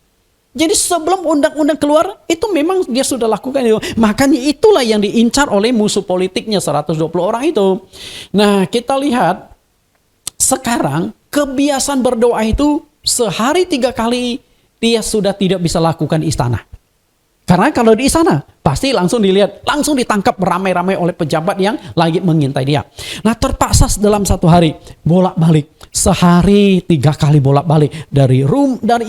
Jadi sebelum undang-undang keluar, itu memang dia sudah lakukan itu. Makanya itulah yang diincar oleh musuh politiknya 120 orang itu. Nah, kita lihat sekarang kebiasaan berdoa itu sehari 3 kali dia sudah tidak bisa lakukan di istana. Karena kalau di istana pasti langsung dilihat, langsung ditangkap ramai-ramai oleh pejabat yang lagi mengintai dia. Nah, terpaksa dalam 1 hari bolak-balik, sehari 3 kali bolak-balik dari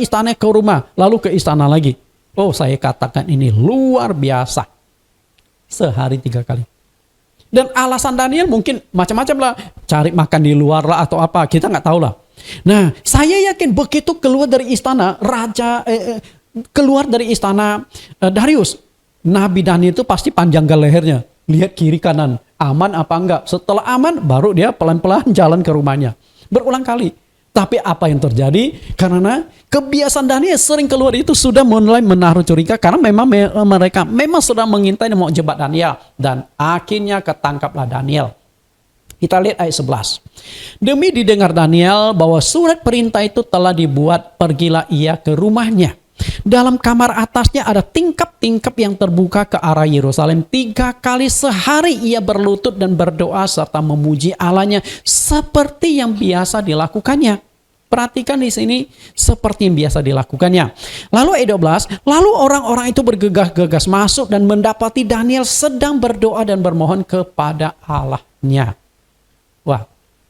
istana ke rumah, lalu ke istana lagi. Oh, saya katakan ini luar biasa. Sehari 3 kali. Dan alasan Daniel mungkin macam-macam lah, cari makan di luar lah atau apa, kita nggak tahu lah. Nah, saya yakin begitu keluar dari istana Darius, Nabi Daniel itu pasti panjangkan lehernya, lihat kiri kanan, aman apa enggak. Setelah aman, baru dia pelan-pelan jalan ke rumahnya. Berulang kali. Tapi apa yang terjadi? Karena kebiasaan Daniel sering keluar itu sudah mulai menaruh curiga, karena memang mereka memang sudah mengintai dan mau jebak Daniel. Dan akhirnya ketangkaplah Daniel. Kita lihat ayat 11. Demi didengar Daniel bahwa surat perintah itu telah dibuat, pergilah ia ke rumahnya. Dalam kamar atasnya ada tingkap-tingkap yang terbuka ke arah Yerusalem. 3 kali sehari ia berlutut dan berdoa serta memuji Allahnya seperti yang biasa dilakukannya. Perhatikan di sini, seperti yang biasa dilakukannya. Lalu ayat 12, lalu orang-orang itu bergegas-gegas masuk dan mendapati Daniel sedang berdoa dan bermohon kepada Allahnya. Wah,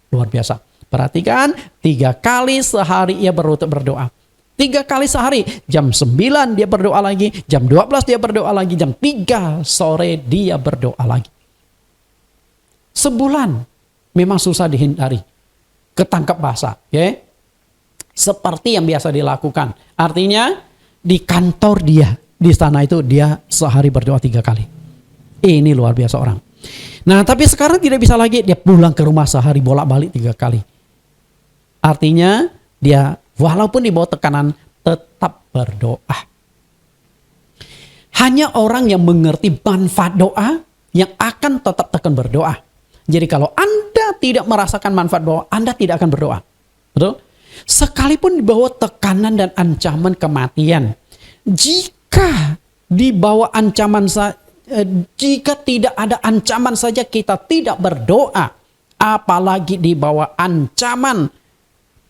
luar biasa. Perhatikan, 3 kali sehari ia berlutut berdoa. 3 3 kali sehari. Jam 9 dia berdoa lagi, jam 12 dia berdoa lagi, jam 3 sore dia berdoa lagi. Sebulan memang susah dihindari. Ketangkap basah, ya. Seperti yang biasa dilakukan. Artinya di kantor dia, di sana itu dia sehari berdoa 3 kali. Ini luar biasa orang. Nah, tapi sekarang tidak bisa lagi, dia pulang ke rumah sehari bolak-balik 3 kali. Artinya dia walaupun di bawah tekanan tetap berdoa. Hanya orang yang mengerti manfaat doa yang akan tetap tekan berdoa. Jadi kalau Anda tidak merasakan manfaat doa, Anda tidak akan berdoa. Betul? Sekalipun di bawah tekanan dan ancaman kematian. Jika di bawah ancaman jika tidak ada ancaman saja kita tidak berdoa, apalagi di bawah ancaman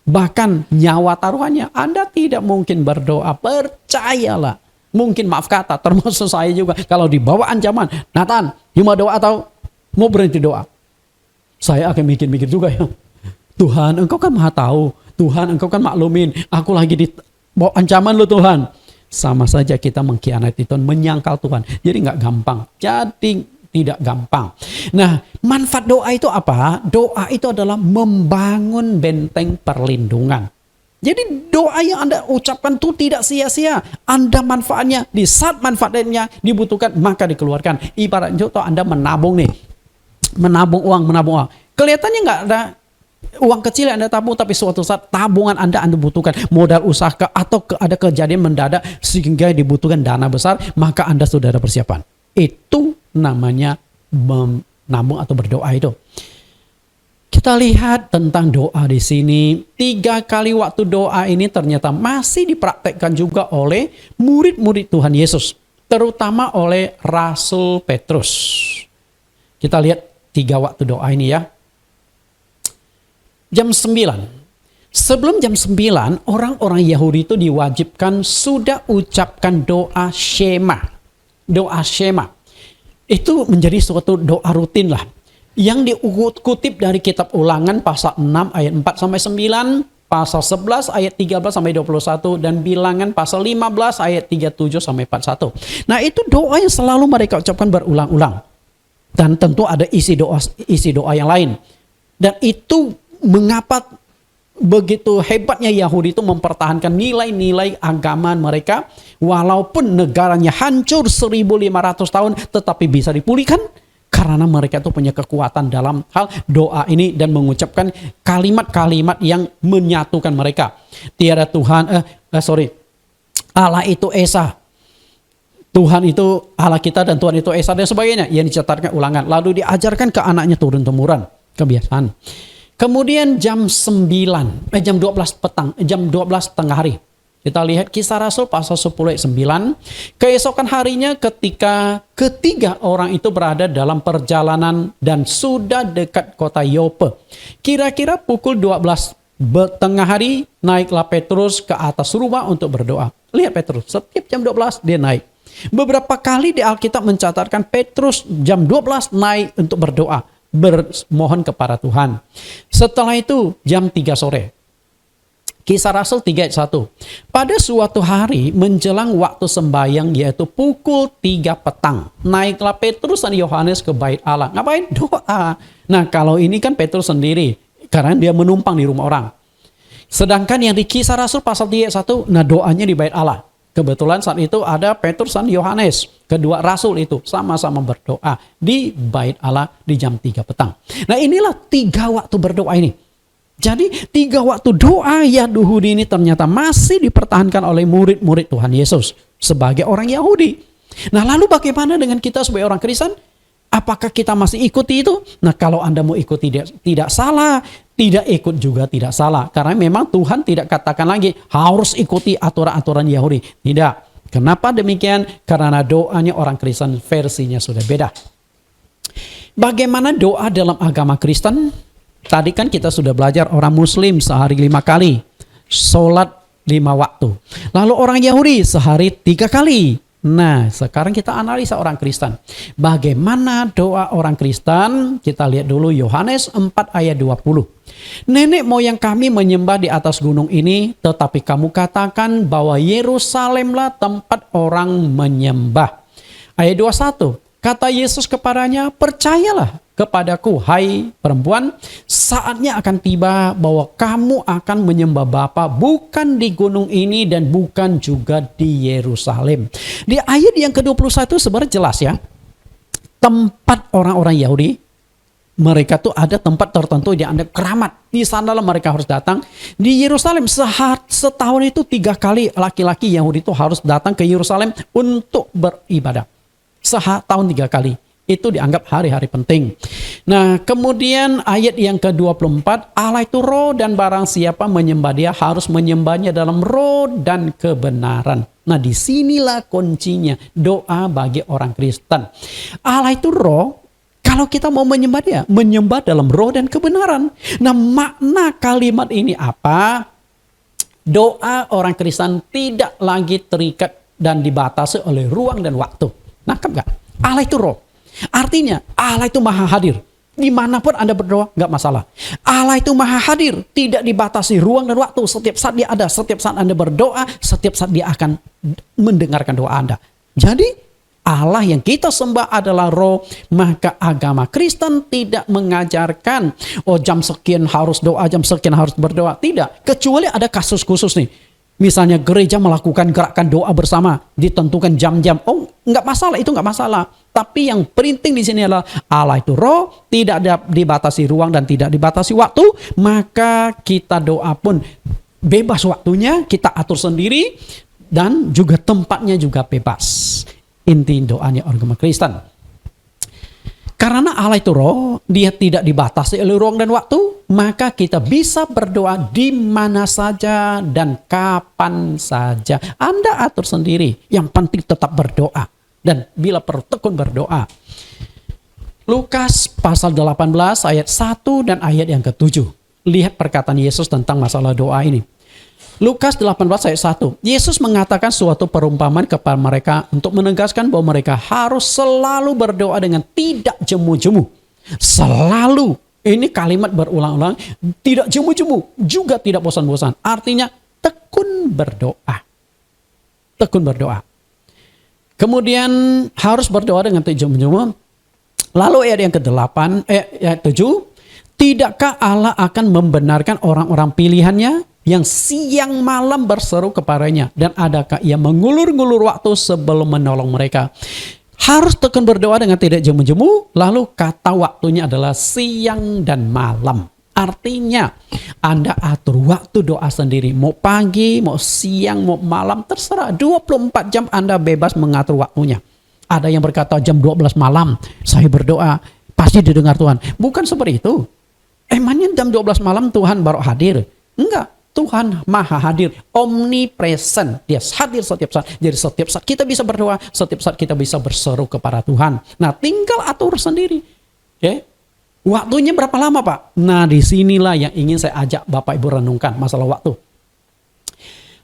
bahkan nyawa taruhannya, Anda tidak mungkin berdoa. Percayalah. Mungkin maaf kata, termasuk saya juga, kalau di bawah ancaman, Nathan, cuma doa atau mau berhenti doa? Saya akan mikir-mikir juga ya. Tuhan, Engkau kan maha tahu. Tuhan, Engkau kan maklumin. Aku lagi di bawah ancaman lo Tuhan. Sama saja kita mengkhianati Tuhan, menyangkal Tuhan. Jadi nggak gampang. Jadi tidak gampang. Nah, manfaat doa itu apa? Doa itu adalah membangun benteng perlindungan. Jadi doa yang Anda ucapkan itu tidak sia-sia. Anda manfaatnya, di saat manfaatnya dibutuhkan, maka dikeluarkan. Ibarat contoh Anda menabung nih. Menabung uang. Kelihatannya nggak ada uang kecil yang Anda tabung, tapi suatu saat tabungan Anda butuhkan modal usaha atau ada kejadian mendadak sehingga dibutuhkan dana besar, maka Anda sudah ada persiapan. Itu namanya menabung atau berdoa itu. Kita lihat tentang doa di sini. 3 kali waktu doa ini ternyata masih dipraktekkan juga oleh murid-murid Tuhan Yesus, terutama oleh Rasul Petrus. Kita lihat 3 waktu doa ini ya. Jam 9. Sebelum jam 9, orang-orang Yahudi itu diwajibkan sudah ucapkan doa Shema. Doa Shema. Itu menjadi suatu doa rutin lah. Yang dikutip dari kitab Ulangan pasal 6 ayat 4 sampai 9, pasal 11 ayat 13 sampai 21, dan Bilangan pasal 15 ayat 37 sampai 41. Nah, itu doa yang selalu mereka ucapkan berulang-ulang. Dan tentu ada isi doa yang lain. Dan itu mengapa begitu hebatnya Yahudi itu mempertahankan nilai-nilai agama mereka walaupun negaranya hancur 1500 tahun tetapi bisa dipulihkan karena mereka itu punya kekuatan dalam hal doa ini dan mengucapkan kalimat-kalimat yang menyatukan mereka. Tiada Tuhan, Allah itu Esa. Tuhan itu Allah kita dan Tuhan itu Esa dan sebagainya yang dicatatkan Ulangan. Lalu diajarkan ke anaknya turun-temurun kebiasaan. Kemudian jam 12 petang, jam 12 tengah hari. Kita lihat Kisah Rasul pasal 10 ayat 9. Keesokan harinya ketika ketiga orang itu berada dalam perjalanan dan sudah dekat kota Yope. Kira-kira pukul 12 tengah hari naiklah Petrus ke atas rumah untuk berdoa. Lihat Petrus, setiap jam 12 dia naik. Beberapa kali di Alkitab mencatatkan Petrus jam 12 naik untuk berdoa, bermohon kepada Tuhan. Setelah itu jam 3 sore. Kisah Rasul 3 ayat 1. Pada suatu hari menjelang waktu sembahyang yaitu pukul 3 petang. Naiklah Petrus dan Yohanes ke bait Allah. Ngapain? Doa. Nah, kalau ini kan Petrus sendiri karena dia menumpang di rumah orang. Sedangkan yang di Kisah Rasul pasal 3 ayat 1, nah doanya di bait Allah. Kebetulan saat itu ada Petrus dan Yohanes, kedua rasul itu sama-sama berdoa di bait Allah di jam 3 petang. Nah, inilah 3 waktu berdoa ini. Jadi 3 waktu doa Yahudi ini ternyata masih dipertahankan oleh murid-murid Tuhan Yesus sebagai orang Yahudi. Nah, lalu bagaimana dengan kita sebagai orang Kristen? Apakah kita masih ikuti itu? Nah, kalau Anda mau ikuti tidak salah, tidak ikut juga tidak salah. Karena memang Tuhan tidak katakan lagi harus ikuti aturan-aturan Yahudi. Tidak. Kenapa demikian? Karena doanya orang Kristen versinya sudah beda. Bagaimana doa dalam agama Kristen? Tadi kan kita sudah belajar orang Muslim sehari 5 kali. Sholat 5 waktu. Lalu orang Yahudi sehari 3 kali. Nah, sekarang kita analisa orang Kristen. Bagaimana doa orang Kristen? Kita lihat dulu Yohanes 4 ayat 20. Nenek moyang kami menyembah di atas gunung ini, tetapi kamu katakan bahwa Yerusalemlah tempat orang menyembah. Ayat 21. Kata Yesus kepadanya, percayalah kepadaku, hai perempuan, saatnya akan tiba bahwa kamu akan menyembah Bapa bukan di gunung ini dan bukan juga di Yerusalem. Di ayat yang ke-21 sebenarnya jelas ya. Tempat orang-orang Yahudi, mereka tuh ada tempat tertentu yang ada keramat. Di sanalah mereka harus datang. Di Yerusalem setahun itu 3 kali laki-laki Yahudi itu harus datang ke Yerusalem untuk beribadah. Setahun 3 kali. Itu dianggap hari-hari penting. Nah, kemudian ayat yang ke-24, Allah itu roh dan barang siapa menyembah dia harus menyembahnya dalam roh dan kebenaran. Nah, disinilah kuncinya doa bagi orang Kristen. Allah itu roh, kalau kita mau menyembah dia, menyembah dalam roh dan kebenaran. Nah, makna kalimat ini apa? Doa orang Kristen tidak lagi terikat dan dibatasi oleh ruang dan waktu. Nangkap gak? Allah itu roh. Artinya Allah itu maha hadir. Dimanapun Anda berdoa gak masalah. Allah itu maha hadir. Tidak dibatasi ruang dan waktu. Setiap saat dia ada. Setiap saat Anda berdoa. Setiap saat dia akan mendengarkan doa Anda. Jadi Allah yang kita sembah adalah roh. Maka agama Kristen tidak mengajarkan jam sekian harus doa, jam sekian harus berdoa. Tidak. Kecuali ada kasus khusus nih. Misalnya gereja melakukan gerakan doa bersama, ditentukan jam-jam. Nggak masalah, itu nggak masalah. Tapi yang penting di sini adalah Allah itu roh, tidak dibatasi ruang dan tidak dibatasi waktu. Maka kita doa pun bebas waktunya, kita atur sendiri. Dan juga tempatnya juga bebas. Inti doanya agama Kristen. Karena Allah itu roh, dia tidak dibatasi oleh ruang dan waktu, maka kita bisa berdoa di mana saja dan kapan saja. Anda atur sendiri, yang penting tetap berdoa. Dan bila perlu tekun berdoa. Lukas pasal 18 ayat 1 dan ayat yang ke-7. Lihat perkataan Yesus tentang masalah doa ini. Lukas 18 ayat 1. Yesus mengatakan suatu perumpamaan kepada mereka untuk menegaskan bahwa mereka harus selalu berdoa dengan tidak jemu-jemu. Selalu. Ini kalimat berulang-ulang. Tidak jemu-jemu. Juga tidak bosan-bosan. Artinya tekun berdoa. Tekun berdoa. Kemudian harus berdoa dengan tidak jemu-jemu. Lalu ayat yang ke-8, ayat 7. Tidakkah Allah akan membenarkan orang-orang pilihannya yang siang malam berseru kepadanya, dan adakah ia mengulur-ngulur waktu sebelum menolong mereka? Harus tekun berdoa dengan tidak jemu-jemu. Lalu kata waktunya adalah siang dan malam. Artinya Anda atur waktu doa sendiri. Mau pagi, mau siang, mau malam, terserah. 24 jam Anda bebas mengatur waktunya. Ada yang berkata jam 12 malam saya berdoa, pasti didengar Tuhan. Bukan seperti itu. Emangnya jam 12 malam Tuhan baru hadir? Enggak. Tuhan maha hadir, omnipresent. Dia hadir setiap saat. Jadi setiap saat kita bisa berdoa, setiap saat kita bisa berseru kepada Tuhan. Nah, tinggal atur sendiri. Oke? Waktunya berapa lama, Pak? Nah, disinilah yang ingin saya ajak Bapak Ibu renungkan masalah waktu.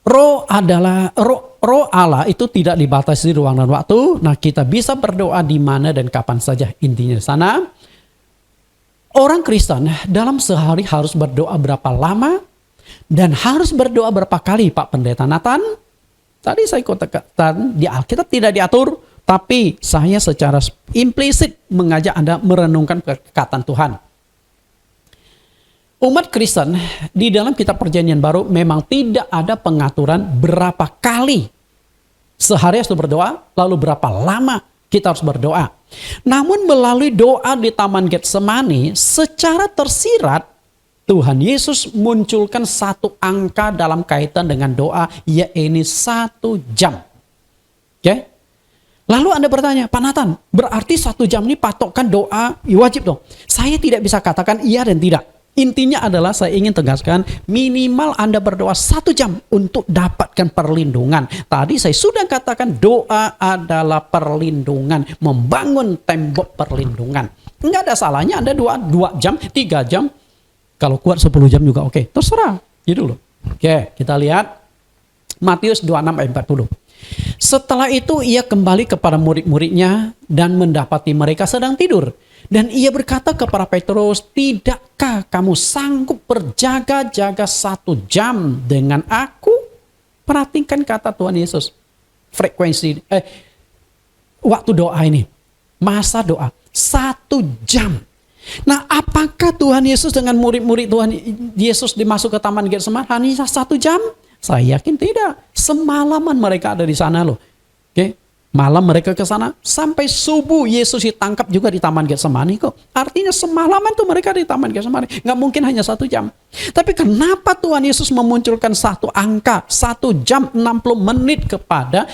Roh Allah itu tidak dibatasi ruang dan waktu. Nah, kita bisa berdoa di mana dan kapan saja. Intinya di sana. Orang Kristen dalam sehari harus berdoa berapa lama? Dan harus berdoa berapa kali, Pak Pendeta Nathan? Tadi saya katakan di Alkitab tidak diatur, tapi saya secara implisit mengajak Anda merenungkan perkataan Tuhan. Umat Kristen di dalam kitab Perjanjian Baru memang tidak ada pengaturan berapa kali sehari harus berdoa, lalu berapa lama kita harus berdoa. Namun melalui doa di Taman Getsemani secara tersirat Tuhan Yesus munculkan satu angka dalam kaitan dengan doa, yaitu 1 jam. Oke? Lalu Anda bertanya, Pak Nathan, berarti 1 jam ini patokan doa wajib dong? Saya tidak bisa katakan iya dan tidak. Intinya adalah saya ingin tegaskan, minimal Anda berdoa 1 jam untuk dapatkan perlindungan. Tadi saya sudah katakan doa adalah perlindungan, membangun tembok perlindungan. Enggak ada salahnya Anda doa 2 jam, 3 jam. Kalau kuat 10 jam juga oke. Terserah. Gitu loh. Oke, kita lihat Matius 26 ayat 40. Setelah itu ia kembali kepada murid-muridnya dan mendapati mereka sedang tidur. Dan ia berkata kepada Petrus, tidakkah kamu sanggup berjaga-jaga 1 jam dengan aku? Perhatikan kata Tuhan Yesus. Waktu doa ini. Masa doa. 1 jam. Nah, apakah Tuhan Yesus dengan murid-murid Tuhan Yesus dimasuk ke Taman Getsemani hanya 1 jam? Saya yakin tidak. Semalaman mereka ada di sana loh. Oke. Malam mereka ke sana sampai subuh Yesus ditangkap juga di Taman Getsemani kok. Artinya semalaman tuh mereka di Taman Getsemani. Nggak mungkin hanya 1 jam. Tapi kenapa Tuhan Yesus memunculkan satu angka 1 jam 60 menit kepada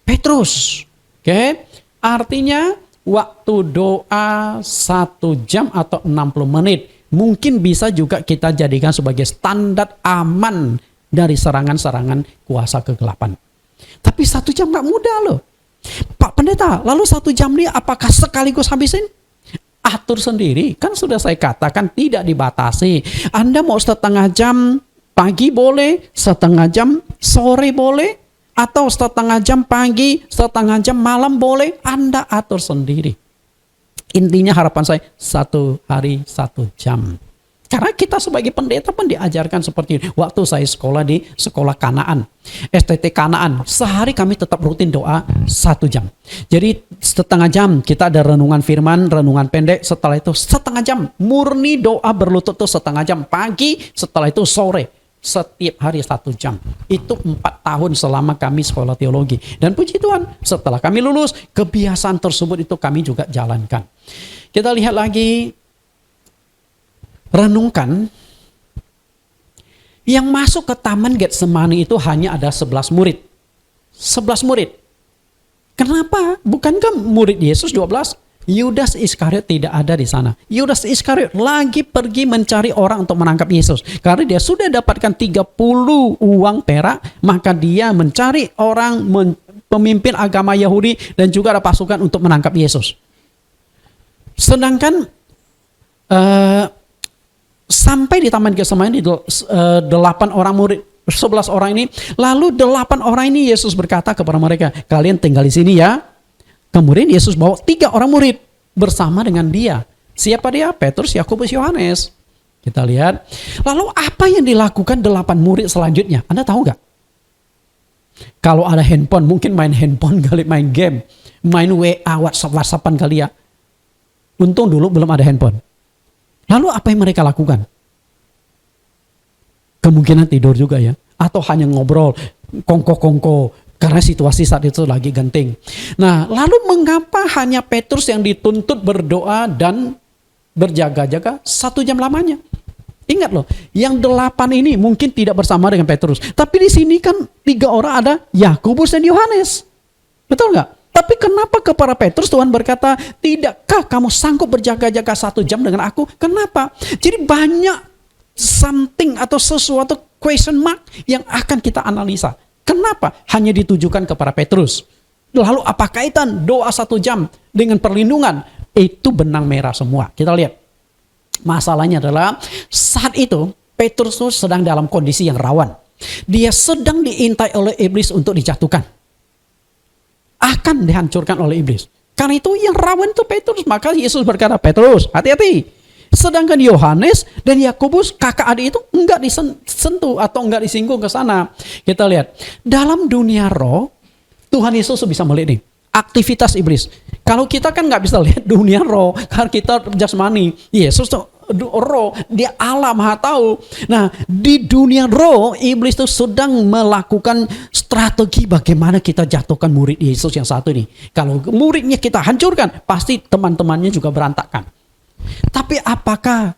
Petrus? Oke. Artinya waktu doa 1 jam atau 60 menit. Mungkin bisa juga kita jadikan sebagai standar aman dari serangan-serangan kuasa kegelapan. Tapi 1 jam gak mudah loh. Pak Pendeta, lalu 1 jam ini apakah sekaligus habisin? Atur sendiri. Kan sudah saya katakan tidak dibatasi. Anda mau setengah jam pagi boleh, setengah jam sore boleh, atau setengah jam pagi, setengah jam malam boleh. Anda atur sendiri. Intinya harapan saya 1 hari 1 jam. Karena kita sebagai pendeta pun diajarkan seperti ini. Waktu saya sekolah di sekolah Kanaan, STT Kanaan, sehari kami tetap rutin doa 1 jam. Jadi setengah jam kita ada renungan firman, renungan pendek. Setelah itu setengah jam murni doa berlutut tuh setengah jam pagi. Setelah itu sore. Setiap hari 1 jam. Itu 4 tahun selama kami sekolah teologi. Dan puji Tuhan, setelah kami lulus, kebiasaan tersebut itu kami juga jalankan. Kita lihat lagi, renungkan, yang masuk ke Taman Getsemani itu hanya ada 11 murid. 11 murid. Kenapa? Bukankah murid Yesus 12? Yudas Iskariot tidak ada di sana. Yudas Iskariot lagi pergi mencari orang untuk menangkap Yesus. Karena dia sudah dapatkan 30 uang perak, maka dia mencari orang pemimpin agama Yahudi dan juga ada pasukan untuk menangkap Yesus. Sedangkan sampai di Taman Getsemani 8 orang murid, 11 orang ini, lalu 8 orang ini Yesus berkata kepada mereka, kalian tinggal di sini ya. Kemudian Yesus bawa 3 orang murid bersama dengan dia. Siapa dia? Petrus, Yakobus, Yohanes. Kita lihat. Lalu apa yang dilakukan 8 murid selanjutnya? Anda tahu gak? Kalau ada handphone, mungkin main handphone kali, main game, main WA, WhatsApp-WhatsAppan kali ya. Untung dulu belum ada handphone. Lalu apa yang mereka lakukan? Kemungkinan tidur juga ya. Atau hanya ngobrol, kongko-kongko. Karena situasi saat itu lagi genting. Nah, lalu mengapa hanya Petrus yang dituntut berdoa dan berjaga-jaga 1 jam lamanya? Ingat loh, yang 8 ini mungkin tidak bersama dengan Petrus. Tapi di sini kan 3 orang ada Yakobus dan Yohanes. Betul nggak? Tapi kenapa kepada Petrus Tuhan berkata, tidakkah kamu sanggup berjaga-jaga 1 jam dengan aku? Kenapa? Jadi banyak something atau sesuatu question mark yang akan kita analisa. Kenapa hanya ditujukan kepada Petrus? Lalu apa kaitan doa 1 jam dengan perlindungan? Itu benang merah semua. Kita lihat. Masalahnya adalah saat itu Petrus sedang dalam kondisi yang rawan. Dia sedang diintai oleh iblis untuk dijatuhkan. Akan dihancurkan oleh iblis. Karena itu yang rawan itu Petrus. Maka Yesus berkata, Petrus, hati-hati. Sedangkan Yohanes dan Yakobus, kakak adik itu enggak disentuh atau enggak disinggung ke sana. Kita lihat, dalam dunia roh, Tuhan Yesus bisa melihat nih, aktivitas iblis. Kalau kita kan nggak bisa lihat dunia roh, karena kita jasmani. Yesus tuh roh, dia Allah maha tahu. Nah, di dunia roh, iblis itu sedang melakukan strategi bagaimana kita jatuhkan murid Yesus yang satu ini. Kalau muridnya kita hancurkan, pasti teman-temannya juga berantakan. Tapi apakah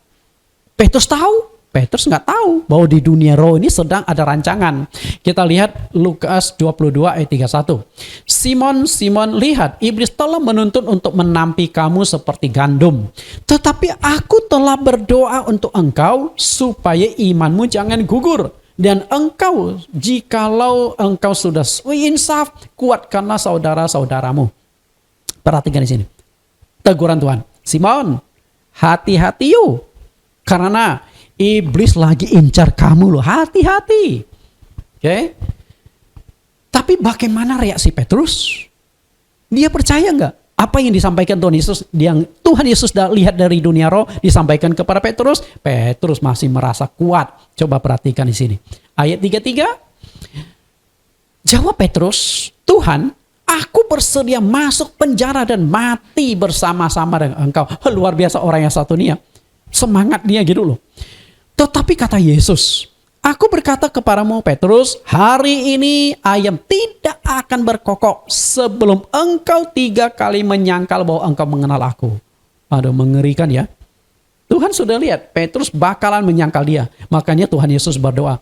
Petrus tahu? Petrus nggak tahu bahwa di dunia roh ini sedang ada rancangan. Kita lihat Lukas 22 ayat 31. Simon, Simon, lihat iblis telah menuntut untuk menampi kamu seperti gandum. Tetapi aku telah berdoa untuk engkau supaya imanmu jangan gugur. Dan engkau, jikalau engkau sudah insaf, kuatkanlah saudara-saudaramu. Perhatikan di sini. Teguran Tuhan. Simon, hati-hati yuk. Karena iblis lagi incar kamu loh. Hati-hati. Oke. Tapi bagaimana reaksi Petrus? Dia percaya nggak apa yang disampaikan Tuhan Yesus, yang Tuhan Yesus lihat dari dunia roh disampaikan kepada Petrus? Petrus masih merasa kuat. Coba perhatikan di sini. Ayat 33. Jawab Petrus, Tuhan, aku bersedia masuk penjara dan mati bersama-sama dengan engkau. Luar biasa orang yang satu ini ya. Semangat dia gitu loh. Tetapi kata Yesus, aku berkata kepadamu Petrus, hari ini ayam tidak akan berkokok sebelum engkau 3 kali menyangkal bahwa engkau mengenal aku. Aduh, mengerikan ya. Tuhan sudah lihat Petrus bakalan menyangkal dia. Makanya Tuhan Yesus berdoa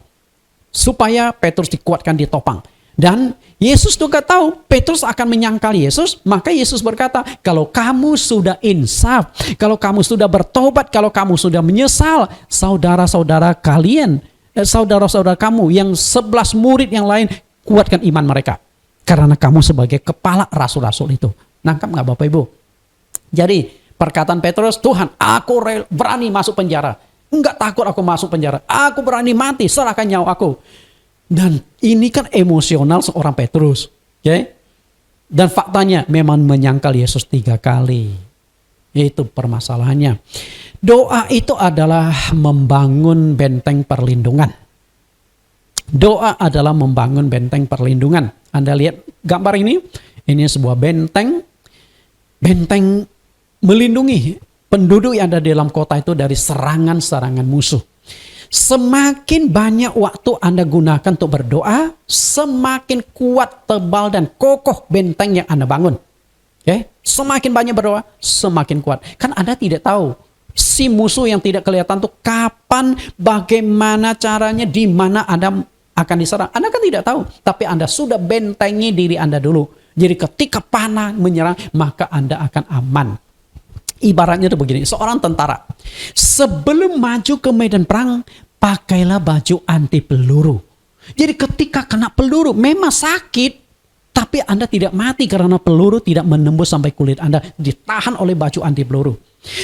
supaya Petrus dikuatkan di topang. Dan Yesus juga tahu Petrus akan menyangkal Yesus. Maka Yesus berkata, kalau kamu sudah insaf, kalau kamu sudah bertobat, kalau kamu sudah menyesal, saudara-saudara kalian, saudara-saudara kamu yang 11 murid yang lain, kuatkan iman mereka. Karena kamu sebagai kepala rasul-rasul itu. Nangkap gak Bapak Ibu? Jadi perkataan Petrus, Tuhan aku berani masuk penjara. Enggak takut aku masuk penjara. Aku berani mati, serahkan nyawa aku. Dan ini kan emosional seorang Petrus. Okay? Dan faktanya memang menyangkal Yesus 3 kali. Itu permasalahannya. Doa itu adalah membangun benteng perlindungan. Doa adalah membangun benteng perlindungan. Anda lihat gambar ini. Ini sebuah benteng. Benteng melindungi penduduk yang ada di dalam kota itu dari serangan-serangan musuh. Semakin banyak waktu Anda gunakan untuk berdoa, semakin kuat, tebal, dan kokoh benteng yang Anda bangun. Okay? Semakin banyak berdoa, semakin kuat. Kan Anda tidak tahu si musuh yang tidak kelihatan itu kapan, bagaimana caranya, di mana Anda akan diserang. Anda kan tidak tahu, tapi Anda sudah bentengi diri Anda dulu. Jadi ketika panah menyerang, maka Anda akan aman. Ibaratnya itu begini, seorang tentara sebelum maju ke medan perang, pakailah baju anti peluru. Jadi ketika kena peluru memang sakit, tapi Anda tidak mati karena peluru tidak menembus sampai kulit Anda, ditahan oleh baju anti peluru.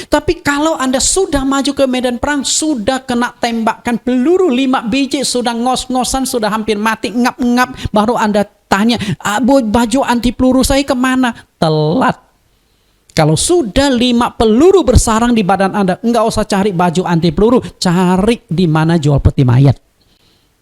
Tapi kalau Anda sudah maju ke medan perang, sudah kena tembakan peluru 5 biji, sudah ngos-ngosan, sudah hampir mati, ngap-ngap, baru Anda tanya, baju anti peluru saya kemana? Telat. Kalau sudah 5 peluru bersarang di badan Anda, enggak usah cari baju anti peluru, cari di mana jual peti mayat.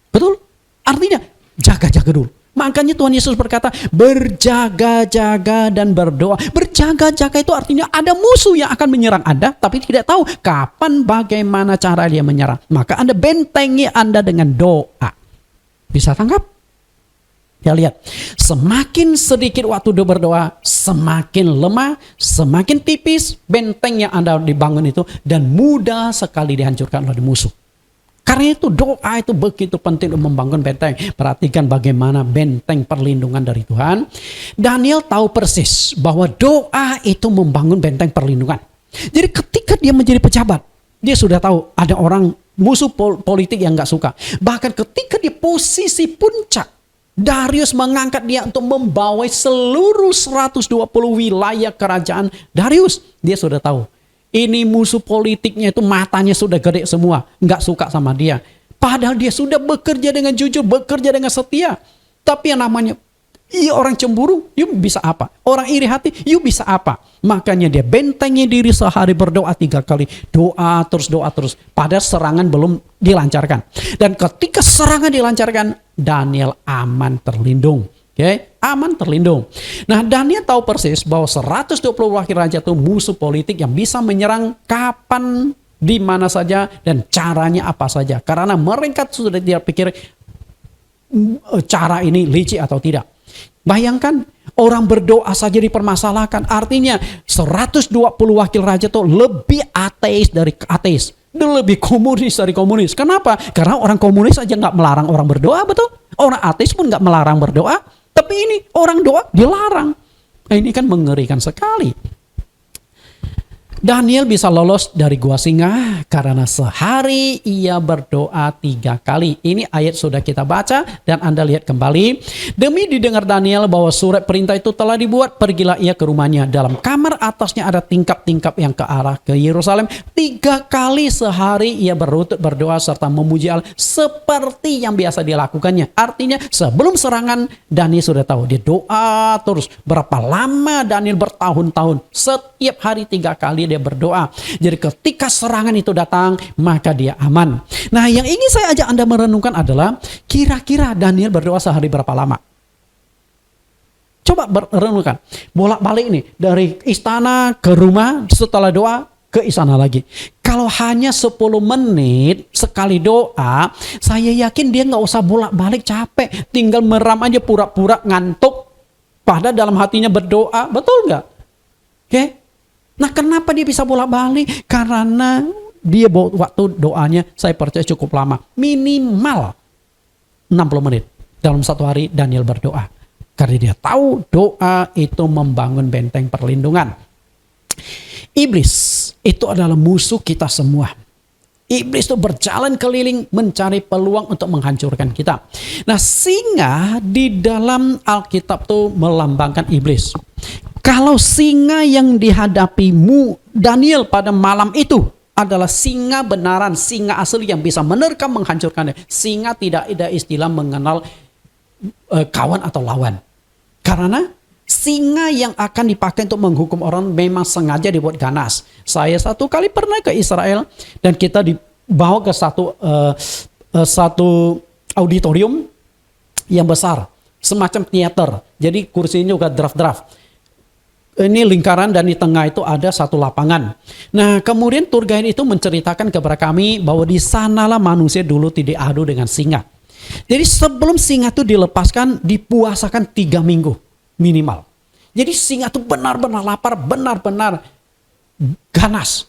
Betul? Artinya jaga-jaga dulu. Makanya Tuhan Yesus berkata, berjaga-jaga dan berdoa. Berjaga-jaga itu artinya ada musuh yang akan menyerang Anda, tapi tidak tahu kapan, bagaimana cara dia menyerang. Maka Anda bentengi Anda dengan doa. Bisa tangkap? Ya lihat, semakin sedikit waktu berdoa, semakin lemah, semakin tipis benteng yang Anda dibangun itu, dan mudah sekali dihancurkan oleh musuh. Karena itu doa itu begitu penting untuk membangun benteng. Perhatikan bagaimana benteng perlindungan dari Tuhan. Daniel tahu persis bahwa doa itu membangun benteng perlindungan. Jadi ketika dia menjadi pejabat, dia sudah tahu ada orang musuh politik yang gak suka. Bahkan ketika di posisi puncak, Darius mengangkat dia untuk membawai seluruh 120 wilayah kerajaan Darius. Dia sudah tahu. Ini musuh politiknya itu matanya sudah gede semua. Nggak suka sama dia. Padahal dia sudah bekerja dengan jujur, bekerja dengan setia. Tapi yang namanya orang cemburu, yuk bisa apa? Orang iri hati, yuk bisa apa? Makanya dia bentengi diri sehari berdoa 3 kali. Doa terus. Padahal serangan belum dilancarkan. Dan ketika serangan dilancarkan, Daniel aman terlindung. Okay? Aman terlindung. Nah, Daniel tahu persis bahwa 120 wakil raja itu musuh politik yang bisa menyerang kapan, di mana saja, dan caranya apa saja. Karena mereka sudah tidak pikir cara ini licik atau tidak. Bayangkan orang berdoa saja dipermasalahkan. Artinya 120 wakil raja itu lebih ateis dari ateis. Dan lebih komunis dari komunis. Kenapa? Karena orang komunis saja nggak melarang orang berdoa, betul? Orang ateis pun nggak melarang berdoa. Tapi ini orang doa dilarang. Nah, ini kan mengerikan sekali. Daniel bisa lolos dari gua singa karena sehari ia berdoa 3 kali. Ini ayat sudah kita baca dan Anda lihat kembali. Demi didengar Daniel bahwa surat perintah itu telah dibuat, pergilah ia ke rumahnya. Dalam kamar atasnya ada tingkap-tingkap yang ke arah ke Yerusalem. 3 kali sehari ia berlutut berdoa serta memuji Allah seperti yang biasa dilakukannya. Artinya sebelum serangan Daniel sudah tahu. Dia doa terus. Berapa lama Daniel bertahun-tahun. Setiap hari 3 kali dia berdoa. Jadi ketika serangan itu datang, maka dia aman. Nah, yang ingin saya ajak Anda merenungkan adalah kira-kira Daniel berdoa sehari berapa lama? Coba renungkan. Bolak-balik nih dari istana ke rumah, setelah doa ke istana lagi. Kalau hanya 10 menit sekali doa, saya yakin dia nggak usah bolak-balik capek. Tinggal meram aja pura-pura ngantuk. Padahal dalam hatinya berdoa. Betul nggak? Oke? Nah, kenapa dia bisa bolak-balik? Karena dia waktu doanya saya percaya cukup lama. Minimal 60 menit. Dalam satu hari Daniel berdoa. Karena dia tahu doa itu membangun benteng perlindungan. Iblis itu adalah musuh kita semua. Iblis itu berjalan keliling mencari peluang untuk menghancurkan kita. Nah, singa di dalam Alkitab itu melambangkan iblis. Kalau singa yang dihadapimu Daniel pada malam itu adalah singa benaran, singa asli yang bisa menerkam menghancurkannya. Singa tidak ada istilah mengenal kawan atau lawan. Karena singa yang akan dipakai untuk menghukum orang memang sengaja dibuat ganas. Saya satu kali pernah ke Israel dan kita dibawa ke satu auditorium yang besar, semacam teater. Jadi kursinya juga draft-draft. Ini lingkaran dan di tengah itu ada satu lapangan. Nah, kemudian tour guide itu menceritakan kepada kami bahwa di sanalah manusia dulu tidak adu dengan singa. Jadi sebelum singa itu dilepaskan, dipuasakan 3 minggu minimal. Jadi singa itu benar-benar lapar, benar-benar ganas.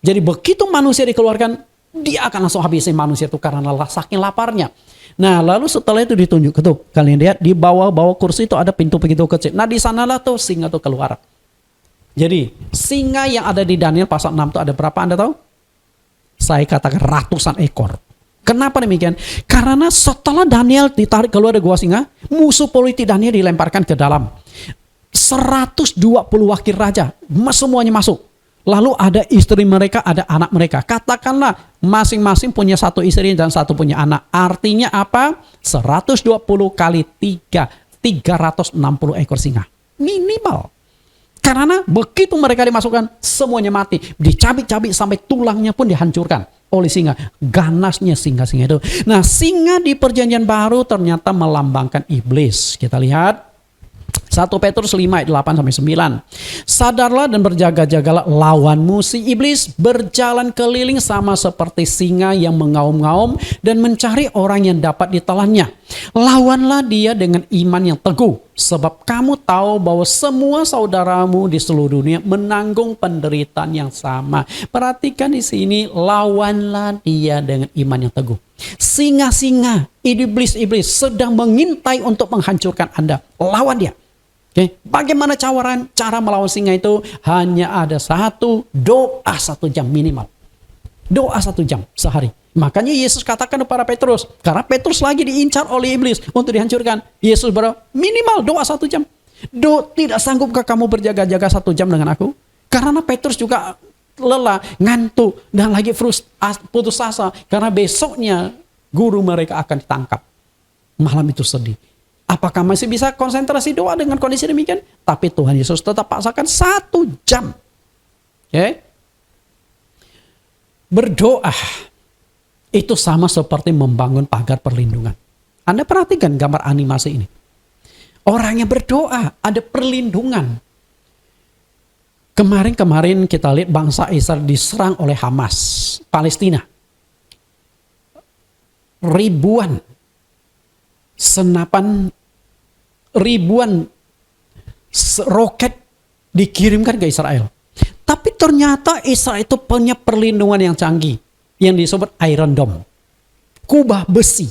Jadi begitu manusia dikeluarkan, dia akan langsung habisin manusia itu karena saking laparnya. Nah, lalu setelah itu ditunjuk tuh, kalian lihat di bawah kursi itu ada pintu kecil. Nah, di sanalah tuh singa tuh keluar. Jadi singa yang ada di Daniel pasal 6 itu ada berapa Anda tahu? Saya katakan ratusan ekor. Kenapa demikian? Karena setelah Daniel ditarik keluar dari gua singa, musuh politik Daniel dilemparkan ke dalam. 120 wakil raja, semuanya masuk. Lalu ada istri mereka, ada anak mereka. Katakanlah masing-masing punya 1 istri dan 1 punya anak. Artinya apa? 120 kali 3, 360 ekor singa. Minimal. Karena begitu mereka dimasukkan, semuanya mati. Dicabik-cabik sampai tulangnya pun dihancurkan oleh singa. Ganasnya singa-singa itu. Nah, singa di perjanjian baru ternyata melambangkan iblis. Kita lihat 1 Petrus 5 ayat 8-9. Sadarlah dan berjaga-jagalah, lawanmu si iblis berjalan keliling sama seperti singa yang mengaum-ngaum dan mencari orang yang dapat ditelannya. Lawanlah dia dengan iman yang teguh, sebab kamu tahu bahwa semua saudaramu di seluruh dunia menanggung penderitaan yang sama. Perhatikan di sini, lawanlah dia dengan iman yang teguh. Singa-singa, iblis-iblis sedang mengintai untuk menghancurkan Anda. Lawan dia. Oke, bagaimana cara melawan singa itu? Hanya ada doa 1 jam minimal. Doa 1 jam sehari. Makanya Yesus katakan kepada Petrus, karena Petrus lagi diincar oleh iblis untuk dihancurkan. Yesus berdoa, minimal doa 1 jam. Tidak sanggupkah kamu berjaga-jaga 1 jam dengan aku? Karena Petrus juga lelah, ngantuk, dan lagi putus asa. Karena besoknya guru mereka akan ditangkap. Malam itu sedih. Apakah masih bisa konsentrasi doa dengan kondisi demikian? Tapi Tuhan Yesus tetap paksakan 1 jam. Okay? Berdoa itu sama seperti membangun pagar perlindungan. Anda perhatikan gambar animasi ini. Orang yang berdoa ada perlindungan. Kemarin kita lihat bangsa Israel diserang oleh Hamas, Palestina. Ribuan roket dikirimkan ke Israel. Tapi ternyata Israel itu punya perlindungan yang canggih yang disebut Iron Dome, kubah besi.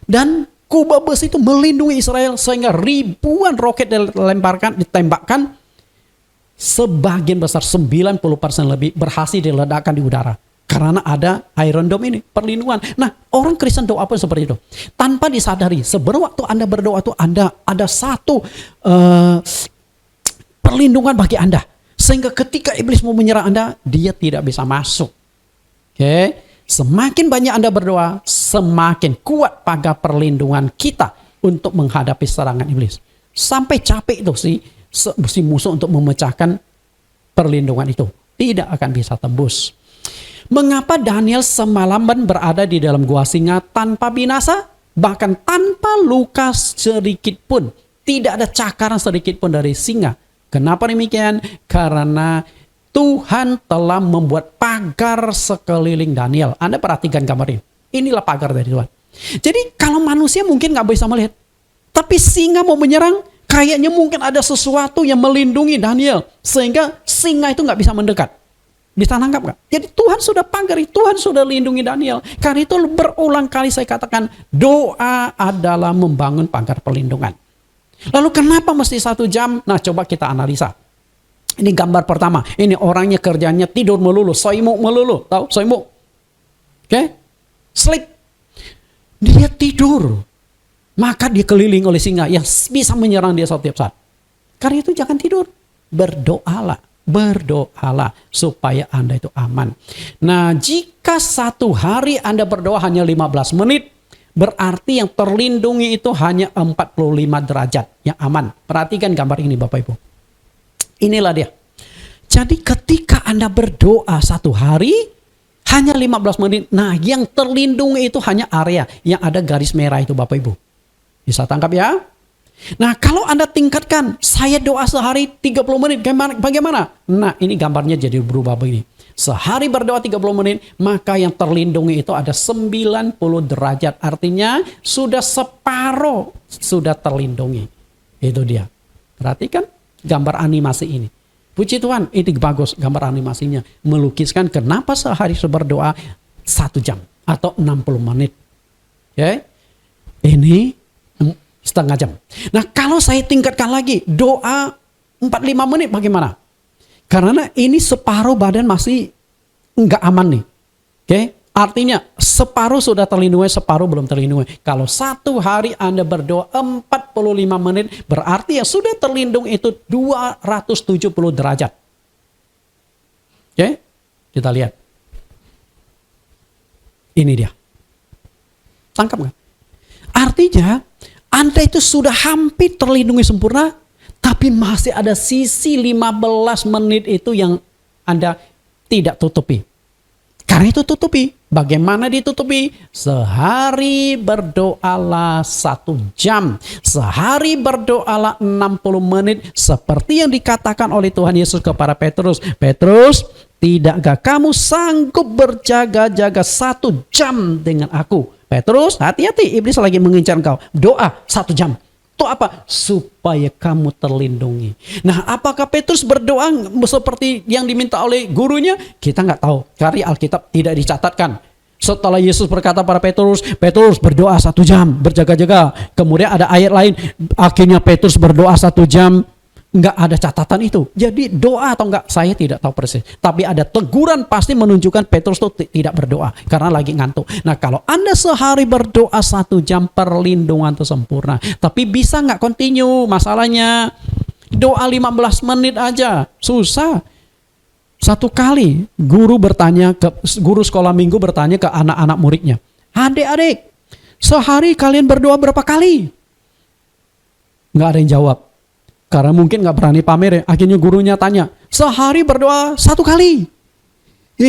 Dan kubah besi itu melindungi Israel sehingga ribuan roket ditembakkan sebagian besar 90% lebih berhasil diledakkan di udara. Karena ada Iron Dome ini, perlindungan. Nah, orang Kristen doa pun seperti itu. Tanpa disadari, sebelum waktu Anda berdoa itu ada satu perlindungan bagi Anda. Sehingga ketika iblis mau menyerang Anda, dia tidak bisa masuk. Oke, semakin banyak Anda berdoa, semakin kuat pagar perlindungan kita untuk menghadapi serangan iblis. Sampai capek itu si musuh untuk memecahkan perlindungan itu. Tidak akan bisa tembus. Mengapa Daniel semalaman berada di dalam gua singa tanpa binasa? Bahkan tanpa luka sedikit pun. Tidak ada cakaran sedikit pun dari singa. Kenapa demikian? Karena Tuhan telah membuat pagar sekeliling Daniel. Anda perhatikan gambar ini. Inilah pagar dari Tuhan. Jadi kalau manusia mungkin nggak bisa melihat. Tapi singa mau menyerang, kayaknya mungkin ada sesuatu yang melindungi Daniel. Sehingga singa itu nggak bisa mendekat. Bisa nangkap nggak? Jadi Tuhan sudah pagari, Tuhan sudah lindungi Daniel. Karena itu berulang kali saya katakan, doa adalah membangun pagar perlindungan. Lalu kenapa mesti 1 jam? Nah, coba kita analisa. Ini gambar pertama. Ini orangnya kerjanya tidur melulu, soimuk melulu. Tahu soimuk? Oke? Sleep. Dia tidur. Maka dikeliling oleh singa yang bisa menyerang dia setiap saat. Karena itu jangan tidur. Berdoalah. Berdoalah supaya Anda itu aman. Nah, jika 1 hari Anda berdoa hanya 15 menit, berarti yang terlindungi itu hanya 45 derajat yang aman. Perhatikan gambar ini Bapak Ibu. Inilah dia. Jadi ketika Anda berdoa 1 hari, hanya 15 menit. Nah, yang terlindungi itu hanya area yang ada garis merah itu Bapak Ibu. Bisa tangkap ya? Nah, kalau Anda tingkatkan, saya doa sehari 30 menit, bagaimana? Nah, ini gambarnya jadi berubah begini. Sehari berdoa 30 menit, maka yang terlindungi itu ada 90 derajat. Artinya, sudah separuh sudah terlindungi. Itu dia. Perhatikan gambar animasi ini. Puji Tuhan, ini bagus gambar animasinya. Melukiskan kenapa sehari berdoa 1 jam atau 60 menit. Oke? Ini setengah jam. Nah, kalau saya tingkatkan lagi, doa 45 menit bagaimana? Karena ini separuh badan masih nggak aman nih. Oke? Artinya separuh sudah terlindungi, separuh belum terlindungi. Kalau 1 hari Anda berdoa 45 menit, berarti yang sudah terlindung itu 270 derajat. Oke? Kita lihat. Ini dia. Tangkap nggak? Artinya Anda itu sudah hampir terlindungi sempurna, tapi masih ada sisi 15 menit itu yang Anda tidak tutupi. Karena itu tutupi. Bagaimana ditutupi? Sehari berdoalah 1 jam. Sehari berdoalah 60 menit. Seperti yang dikatakan oleh Tuhan Yesus kepada Petrus. Petrus, tidakkah kamu sanggup berjaga-jaga 1 jam dengan aku? Petrus, hati-hati, iblis lagi mengincar engkau. Doa 1 jam. Itu apa? Supaya kamu terlindungi. Nah, apakah Petrus berdoa seperti yang diminta oleh gurunya? Kita nggak tahu. Karena Alkitab tidak dicatatkan. Setelah Yesus berkata pada Petrus, Petrus berdoa 1 jam, berjaga-jaga. Kemudian ada ayat lain, akhirnya Petrus berdoa 1 jam. Nggak ada catatan itu. Jadi doa atau enggak, saya tidak tahu persis. Tapi ada teguran pasti menunjukkan Petrus itu tidak berdoa. Karena lagi ngantuk. Nah, kalau Anda sehari berdoa 1 jam, perlindungan itu sempurna. Tapi bisa nggak continue? Masalahnya doa 15 menit aja. Susah. 1 kali guru sekolah minggu bertanya ke anak-anak muridnya. Adik-adik, sehari kalian berdoa berapa kali? Nggak ada yang jawab. Karena mungkin nggak berani pamer ya. Akhirnya gurunya tanya, sehari berdoa 1 kali.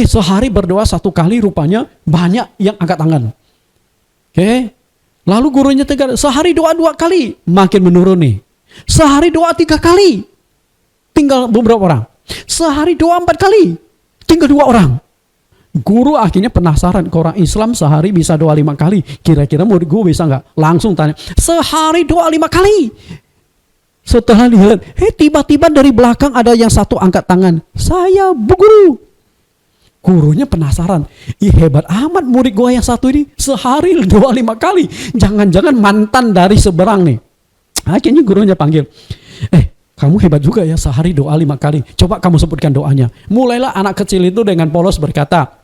Sehari berdoa 1 kali rupanya banyak yang angkat tangan. Oke. Lalu gurunya tegar, sehari doa 2 kali. Makin menurun nih. Sehari doa 3 kali. Tinggal beberapa orang. Sehari doa 4 kali. Tinggal 2 orang. Guru akhirnya penasaran, ke orang Islam sehari bisa doa 5 kali. Kira-kira murid gue bisa nggak? Langsung tanya, sehari doa 5 kali. Setelah dilihat, tiba-tiba dari belakang ada yang satu angkat tangan. Saya, Bu Guru. Gurunya penasaran. Hebat amat murid gua yang satu ini. Sehari doa 5 kali. Jangan-jangan mantan dari seberang nih. Akhirnya gurunya panggil. kamu hebat juga ya, sehari doa 5 kali. Coba kamu sebutkan doanya. Mulailah anak kecil itu dengan polos berkata,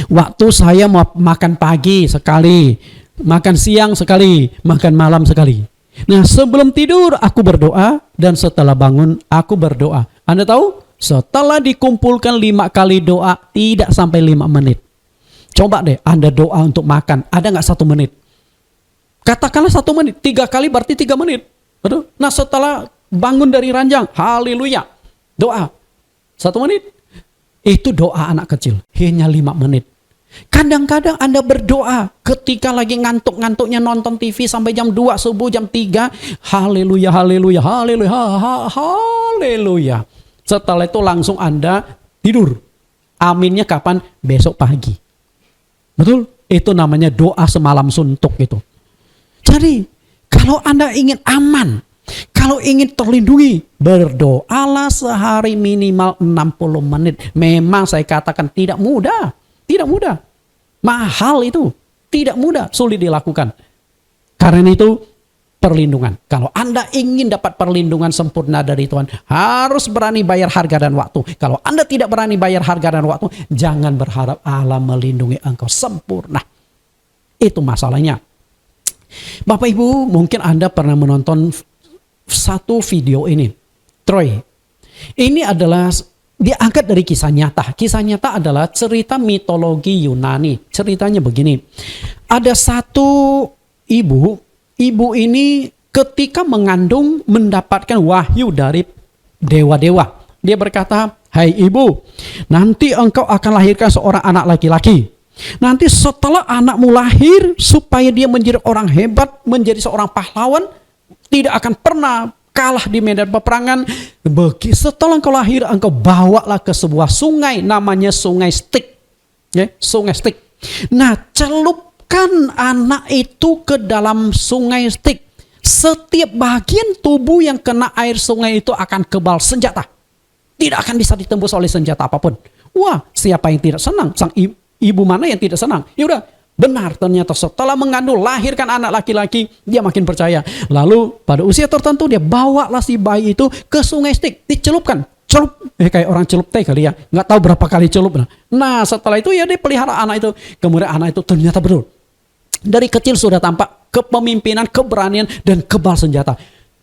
waktu saya mau makan pagi sekali, makan siang sekali, makan malam sekali. Nah, sebelum tidur aku berdoa, dan setelah bangun aku berdoa. Anda tahu? Setelah dikumpulkan 5 kali doa, tidak sampai 5 menit. Coba deh Anda doa untuk makan, ada nggak 1 menit? Katakanlah 1 menit, 3 kali berarti 3 menit. Betul? Nah, setelah bangun dari ranjang, haleluya, doa 1 menit. Itu doa anak kecil, hanya 5 menit. Kadang-kadang Anda berdoa ketika lagi ngantuk-ngantuknya nonton TV sampai jam 2 subuh, jam 3. Haleluya, haleluya, haleluya, haleluya. Setelah itu langsung Anda tidur. Aminnya kapan? Besok pagi. Betul? Itu namanya doa semalam suntuk itu. Jadi, kalau Anda ingin aman, kalau ingin terlindungi, berdoalah sehari minimal 60 menit. Memang saya katakan tidak mudah. Tidak mudah. Mahal itu. Tidak mudah. Sulit dilakukan. Karena itu perlindungan. Kalau Anda ingin dapat perlindungan sempurna dari Tuhan, harus berani bayar harga dan waktu. Kalau Anda tidak berani bayar harga dan waktu, jangan berharap Allah melindungi engkau sempurna. Itu masalahnya. Bapak Ibu, mungkin Anda pernah menonton satu video ini. Troy. Ini adalah diangkat dari kisah nyata. Kisah nyata adalah cerita mitologi Yunani. Ceritanya begini. Ada satu ibu ini ketika mengandung mendapatkan wahyu dari dewa-dewa. Dia berkata, "Hai ibu, nanti engkau akan lahirkan seorang anak laki-laki. Nanti setelah anakmu lahir, supaya dia menjadi orang hebat, menjadi seorang pahlawan, tidak akan pernah kalah di medan peperangan. Setelah engkau lahir, engkau bawalah ke sebuah sungai, namanya Sungai Styx. Ya, Sungai Styx. Nah, celupkan anak itu ke dalam Sungai Styx. Setiap bagian tubuh yang kena air sungai itu akan kebal senjata. Tidak akan bisa ditembus oleh senjata apapun." Wah, siapa yang tidak senang? Sang ibu mana yang tidak senang? Ya udah, benar, ternyata setelah mengandung, lahirkan anak laki-laki, dia makin percaya. Lalu pada usia tertentu dia bawalah si bayi itu ke Sungai Styx, dicelupkan. Celup, kayak orang celup teh kali ya, nggak tahu berapa kali celup. Nah, setelah itu ya dia pelihara anak itu. Kemudian anak itu ternyata betul, dari kecil sudah tampak kepemimpinan, keberanian, dan kebal senjata.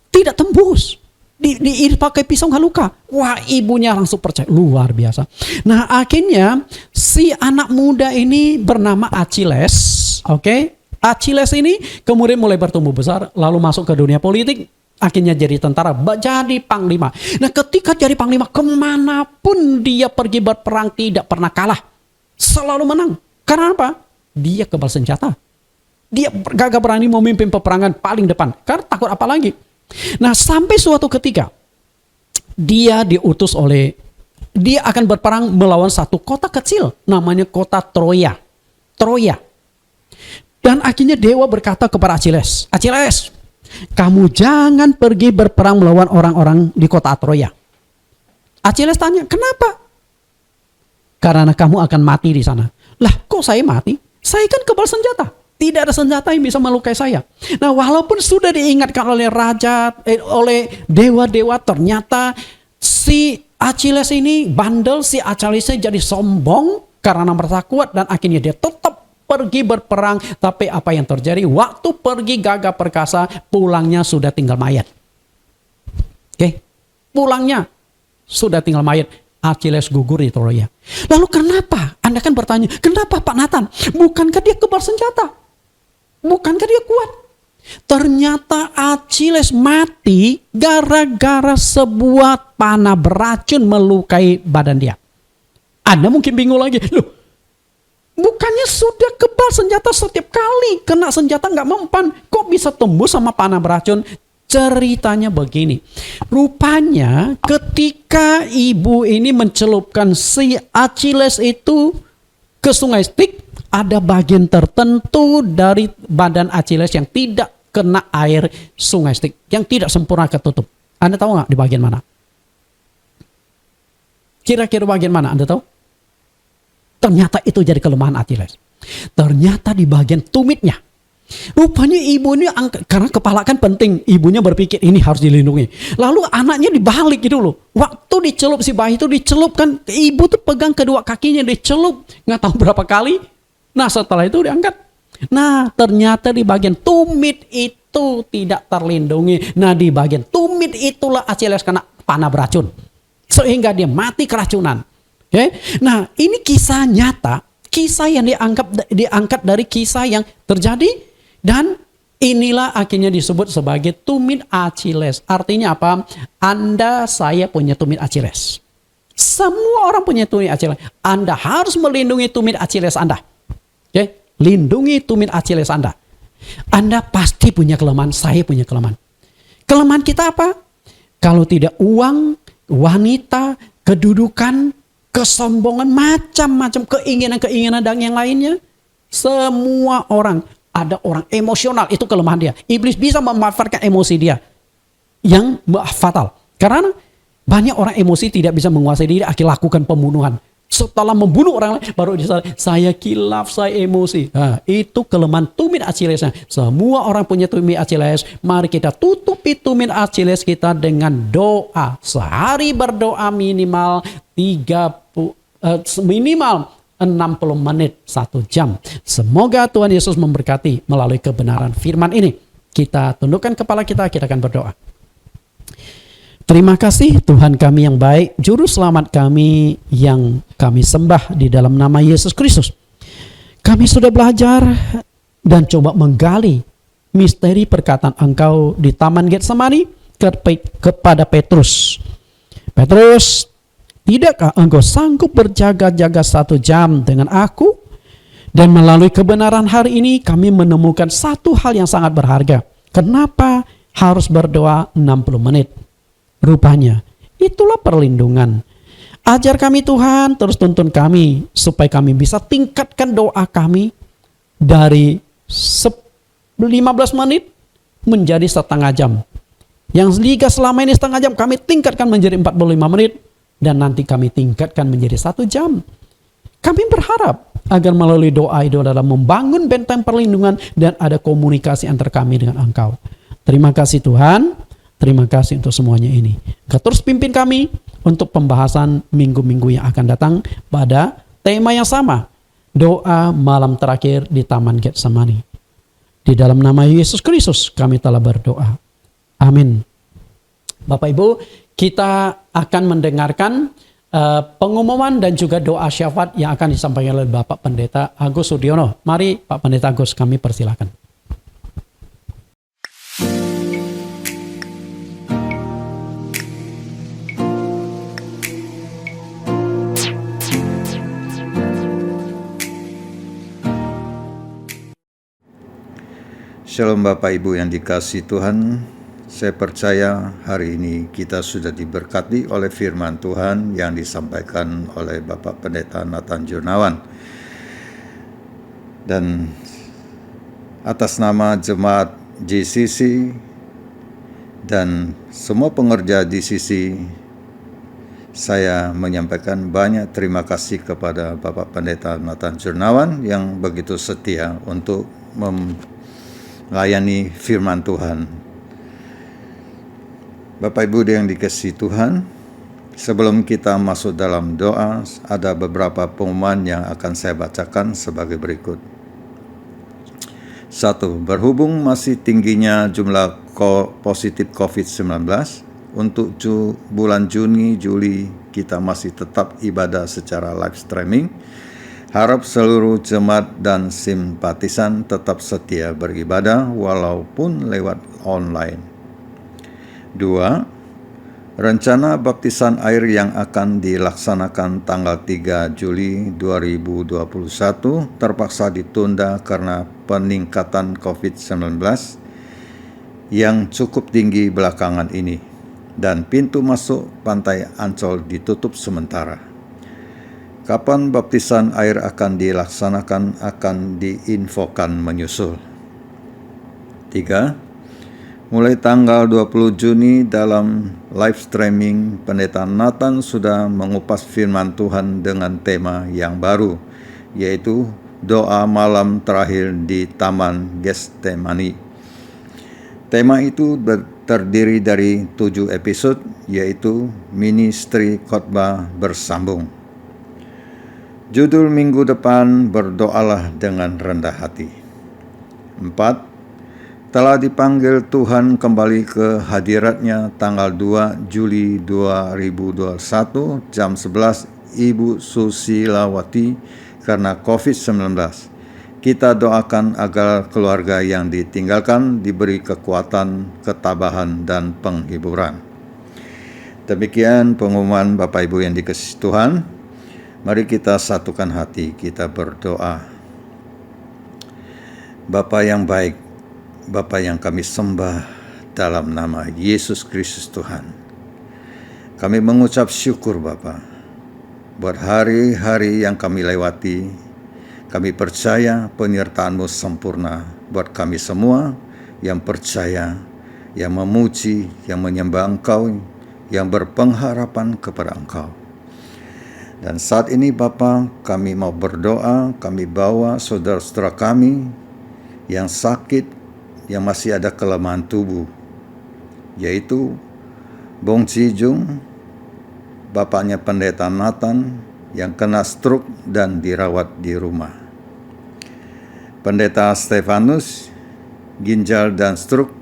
Tidak tembus. Diiris pakai pisau nggak luka. Wah, ibunya langsung percaya. Luar biasa. Nah, akhirnya si anak muda ini bernama Achilles. Oke, Achilles ini kemudian mulai bertumbuh besar, lalu masuk ke dunia politik. Akhirnya jadi tentara, jadi panglima. Nah, ketika jadi panglima, kemanapun dia pergi berperang tidak pernah kalah. Selalu menang. Karena apa? Dia kebal senjata. Dia gagah berani memimpin peperangan paling depan. Karena takut apa lagi? Nah, sampai suatu ketika dia diutus dia akan berperang melawan satu kota kecil, namanya kota Troya. Dan akhirnya dewa berkata kepada Achilles, "Achilles, kamu jangan pergi berperang melawan orang-orang di kota Troya." Achilles tanya, "Kenapa?" "Karena kamu akan mati di sana." "Lah, kok saya mati? Saya kan kebal senjata. Tidak ada senjata yang bisa melukai saya." Nah, walaupun sudah diingatkan oleh oleh dewa-dewa, ternyata si Achilles ini bandel, si Achilles jadi sombong karena merasa kuat, dan akhirnya dia tetap pergi berperang. Tapi apa yang terjadi? Waktu pergi gagah perkasa, pulangnya sudah tinggal mayat. Oke, pulangnya sudah tinggal mayat. Achilles gugur di Troya. Lalu kenapa? Anda kan bertanya, kenapa Pak Nathan? Bukankah dia kebal senjata? Bukankah dia kuat? Ternyata Achilles mati gara-gara sebuah panah beracun melukai badan dia. Anda mungkin bingung lagi. Loh, bukannya sudah kebal senjata setiap kali kena senjata nggak mempan, kok bisa tembus sama panah beracun? Ceritanya begini. Rupanya ketika ibu ini mencelupkan si Achilles itu ke Sungai Styx, ada bagian tertentu dari badan Achilles yang tidak kena air Sungai Styx, yang tidak sempurna ketutup. Anda tahu nggak di bagian mana? Kira-kira bagian mana? Anda tahu? Ternyata itu jadi kelemahan Achilles. Ternyata di bagian tumitnya. Rupanya ibu ini karena kepala kan penting, ibunya berpikir ini harus dilindungi. Lalu anaknya dibalik gitu loh. Waktu dicelup si bayi itu dicelup kan, ibu tuh pegang kedua kakinya dicelup, nggak tahu berapa kali. Nah setelah itu diangkat. Nah ternyata di bagian tumit itu tidak terlindungi. Nah di bagian tumit itulah Achilles kena panah beracun, sehingga dia mati keracunan. Okay? Nah ini kisah nyata, kisah yang diangkat dari kisah yang terjadi. Dan inilah akhirnya disebut sebagai tumit Achilles. Artinya apa? Anda, saya punya tumit Achilles. Semua orang punya tumit Achilles. Anda harus melindungi tumit Achilles Anda. Oke? Lindungi tumit Achilles Anda. Anda pasti punya kelemahan, saya punya kelemahan. Kelemahan kita apa? Kalau tidak uang, wanita, kedudukan, kesombongan, macam-macam keinginan-keinginan dan yang lainnya. Semua orang. Ada orang emosional, itu kelemahan dia. Iblis bisa memanfaatkan emosi dia yang fatal. Karena banyak orang emosi tidak bisa menguasai diri, akhirnya lakukan pembunuhan. Setelah membunuh orang lain, baru disadari, saya kilaf, saya emosi. Nah, itu kelemahan tumit Achilles. Semua orang punya tumit Achilles. Mari kita tutupi tumit Achilles kita dengan doa. Sehari berdoa minimal 60 menit, 1 jam. Semoga Tuhan Yesus memberkati melalui kebenaran firman ini. Kita tundukkan kepala kita akan berdoa. Terima kasih Tuhan kami yang baik, Juru Selamat kami yang kami sembah di dalam nama Yesus Kristus. Kami sudah belajar dan coba menggali misteri perkataan Engkau di Taman Getsemani kepada Petrus. Petrus, tidakkah engkau sanggup berjaga-jaga 1 jam dengan aku? Dan melalui kebenaran hari ini kami menemukan satu hal yang sangat berharga. Kenapa harus berdoa 60 menit? Rupanya itulah perlindungan. Ajar kami Tuhan, terus tuntun kami supaya kami bisa tingkatkan doa kami dari 15 menit menjadi setengah jam. Yang jika selama ini setengah jam kami tingkatkan menjadi 45 menit. Dan nanti kami tingkatkan menjadi 1 jam. Kami berharap agar melalui doa itu adalah membangun benteng perlindungan dan ada komunikasi antar kami dengan Engkau. Terima kasih Tuhan. Terima kasih untuk semuanya ini. Engkau terus pimpin kami untuk pembahasan minggu-minggu yang akan datang pada tema yang sama. Doa malam terakhir di Taman Getsemani. Di dalam nama Yesus Kristus kami telah berdoa. Amin. Bapak Ibu, kita akan mendengarkan pengumuman dan juga doa syafaat yang akan disampaikan oleh Bapak Pendeta Agus Sudiono. Mari Pak Pendeta Agus, kami persilakan. Shalom Bapak Ibu yang dikasihi Tuhan. Saya percaya hari ini kita sudah diberkati oleh firman Tuhan yang disampaikan oleh Bapak Pendeta Nathan Jurnawan. Dan atas nama jemaat GCC dan semua pengerja GCC, saya menyampaikan banyak terima kasih kepada Bapak Pendeta Nathan Jurnawan yang begitu setia untuk melayani firman Tuhan. Bapak Ibu yang dikasihi Tuhan, sebelum kita masuk dalam doa, ada beberapa pengumuman yang akan saya bacakan sebagai berikut. 1. Berhubung masih tingginya jumlah positif COVID-19, untuk bulan Juni, Juli kita masih tetap ibadah secara live streaming. Harap seluruh jemaat dan simpatisan tetap setia beribadah walaupun lewat online. 2. Rencana baptisan air yang akan dilaksanakan tanggal 3 Juli 2021 terpaksa ditunda karena peningkatan COVID-19 yang cukup tinggi belakangan ini dan pintu masuk pantai Ancol ditutup sementara. Kapan baptisan air akan dilaksanakan akan diinfokan menyusul. 3. Mulai tanggal 20 Juni dalam live streaming, Pendeta Nathan sudah mengupas firman Tuhan dengan tema yang baru, yaitu doa malam terakhir di Taman Getsemani. Tema itu terdiri dari 7 episode, yaitu Ministry Khotbah Bersambung. Judul minggu depan, berdoalah dengan rendah hati. 4. Telah dipanggil Tuhan kembali ke hadiratnya tanggal 2 Juli 2021 jam 11 Ibu Susilawati karena COVID-19. Kita doakan agar keluarga yang ditinggalkan diberi kekuatan, ketabahan, dan penghiburan. Demikian pengumuman Bapak Ibu yang dikasihi Tuhan. Mari kita satukan hati, kita berdoa. Bapa yang baik, Bapa yang kami sembah dalam nama Yesus Kristus Tuhan. Kami mengucap syukur Bapa buat hari-hari yang kami lewati. Kami percaya penyertaan-Mu sempurna buat kami semua yang percaya, yang memuji, yang menyembah Engkau, yang berpengharapan kepada Engkau. Dan saat ini Bapa, kami mau berdoa, kami bawa saudara-saudara kami yang sakit, yang masih ada kelemahan tubuh, yaitu Bong Cijung, bapaknya Pendeta Nathan, yang kena stroke dan dirawat di rumah. Pendeta Stefanus, ginjal dan stroke.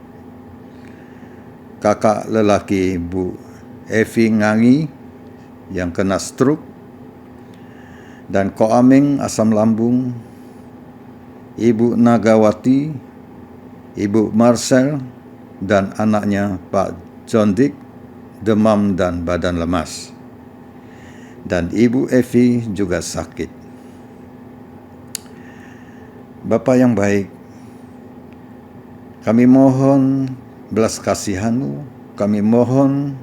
Kakak lelaki Bu Evi Ngangi yang kena stroke. Dan Ko Aming asam lambung. Ibu Nagawati, Ibu Marcel, dan anaknya Pak John Dick demam dan badan lemas. Dan Ibu Evi juga sakit. Bapa yang baik, kami mohon belas kasihan-Mu, kami mohon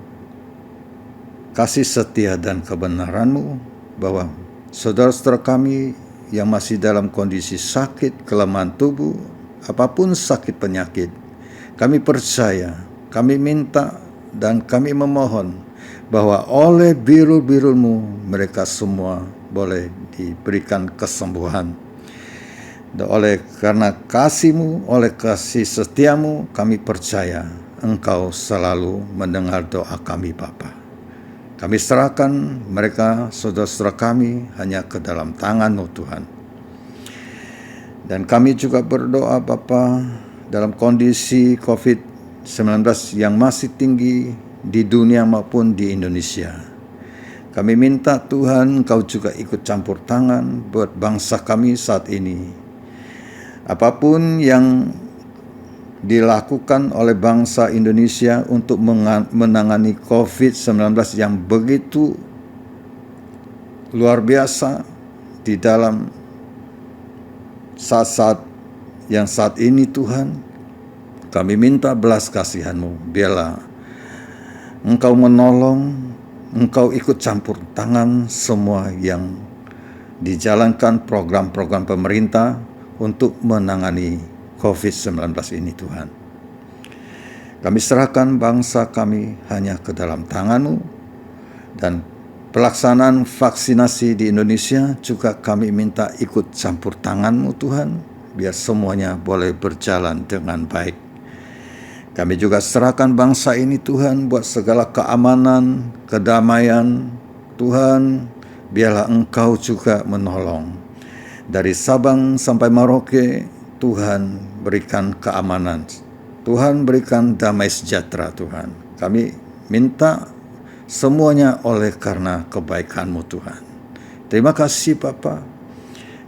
kasih setia dan kebenaran-Mu, bahwa saudara-saudara kami yang masih dalam kondisi sakit, kelemahan tubuh, apapun sakit penyakit, kami percaya, kami minta, dan kami memohon bahwa oleh birul-birul-Mu mereka semua boleh diberikan kesembuhan. Dan karena kasih-Mu, oleh kasih setia-Mu, kami percaya Engkau selalu mendengar doa kami Bapa. Kami serahkan mereka, saudara-saudara kami, hanya ke dalam tangan-Mu Tuhan. Dan kami juga berdoa Bapa, dalam kondisi COVID-19 yang masih tinggi di dunia maupun di Indonesia. Kami minta Tuhan Engkau juga ikut campur tangan buat bangsa kami saat ini. Apapun yang dilakukan oleh bangsa Indonesia untuk menangani COVID-19 yang begitu luar biasa di dalam saat-saat yang saat ini Tuhan, kami minta belas kasihan-Mu. Biarlah Engkau menolong, Engkau ikut campur tangan semua yang dijalankan program-program pemerintah untuk menangani COVID-19 ini Tuhan. Kami serahkan bangsa kami hanya ke dalam tangan-Mu, dan pelaksanaan vaksinasi di Indonesia juga kami minta ikut campur tangan-Mu Tuhan, biar semuanya boleh berjalan dengan baik. Kami juga serahkan bangsa ini Tuhan buat segala keamanan, kedamaian Tuhan, biarlah Engkau juga menolong. Dari Sabang sampai Merauke, Tuhan berikan keamanan. Tuhan berikan damai sejahtera Tuhan. Kami minta semuanya oleh karena kebaikan-Mu Tuhan. Terima kasih Bapa.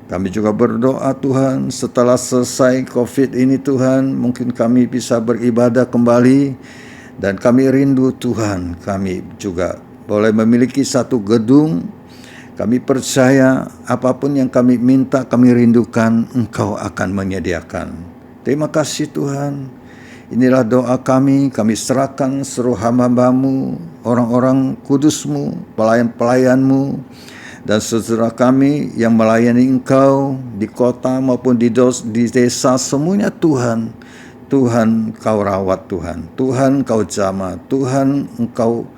Kami juga berdoa Tuhan, setelah selesai COVID ini Tuhan, mungkin kami bisa beribadah kembali. Dan kami rindu Tuhan, kami juga boleh memiliki satu gedung. Kami percaya apapun yang kami minta, kami rindukan, Engkau akan menyediakan. Terima kasih Tuhan. Inilah doa kami serahkan seluruh hamba-Mu, orang-orang kudus-Mu, pelayan-pelayan-Mu, dan saudara kami yang melayani Engkau di kota maupun di desa, semuanya Tuhan. Tuhan Kau rawat Tuhan. Tuhan Kau jamah. Tuhan Engkau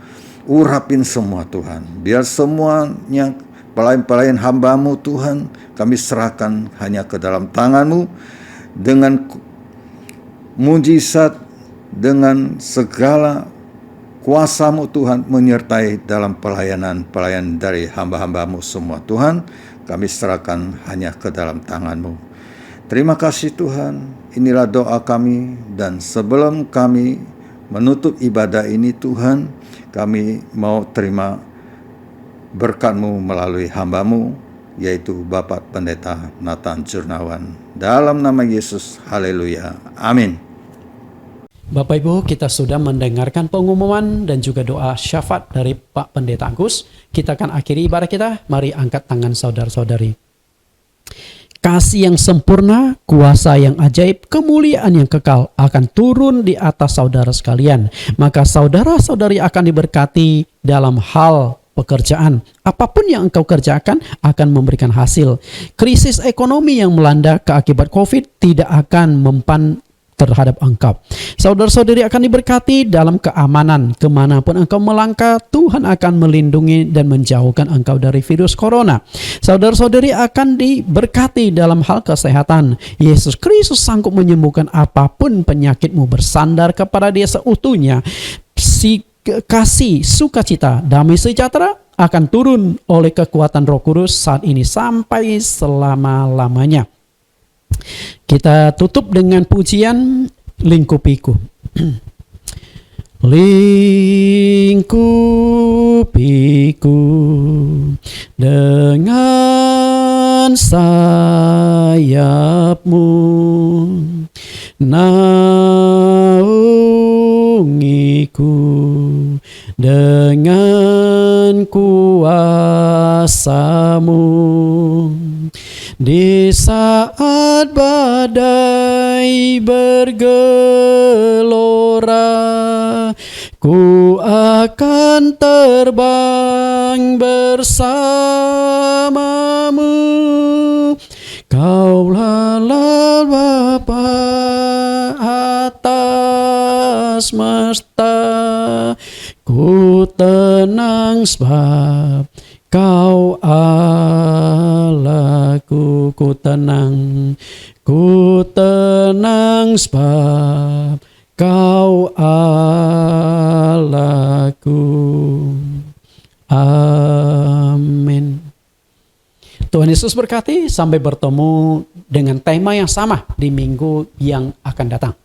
urapin semua Tuhan. Biar semuanya pelayan-pelayan hamba-Mu Tuhan, kami serahkan hanya ke dalam tangan-Mu dengan mujizat, dengan segala kuasa-Mu Tuhan menyertai dalam pelayanan dari hamba-hamba-Mu semua Tuhan. Kami serahkan hanya ke dalam tangan-Mu. Terima kasih Tuhan, inilah doa kami, dan sebelum kami menutup ibadah ini Tuhan, kami mau terima berkat-Mu melalui hamba-Mu, yaitu Bapak Pendeta Nathan Jurnawan. Dalam nama Yesus, haleluya, amin. Bapak Ibu, kita sudah mendengarkan pengumuman dan juga doa syafaat dari Pak Pendeta Agus. Kita akan akhiri ibadah kita. Mari angkat tangan saudara-saudari. Kasih yang sempurna, kuasa yang ajaib, kemuliaan yang kekal akan turun di atas saudara sekalian. Maka saudara-saudari akan diberkati dalam hal pekerjaan. Apapun yang engkau kerjakan akan memberikan hasil. Krisis ekonomi yang melanda keakibat COVID tidak akan mempan terhadap engkau. Saudara-saudari akan diberkati dalam keamanan. Kemanapun engkau melangkah, Tuhan akan melindungi dan menjauhkan engkau dari virus corona. Saudara-saudari akan diberkati dalam hal kesehatan. Yesus Kristus sanggup menyembuhkan apapun penyakitmu. Bersandar kepada Dia seutuhnya. Kasih, sukacita, damai sejahtera akan turun oleh kekuatan Roh Kudus saat ini sampai selama-lamanya. Kita tutup dengan pujian Lingkupiku. Lingkupiku dengan sayap-Mu, naungiku dengan kuasa-Mu. Di saat badai bergelora, ku akan terbang bersama-Mu. Kaulah Bapa atas semesta, ku tenang sebab Kau Allahku. Ku tenang sebab Kau Allahku. Amin. Tuhan Yesus berkati. Sampai bertemu dengan tema yang sama di minggu yang akan datang.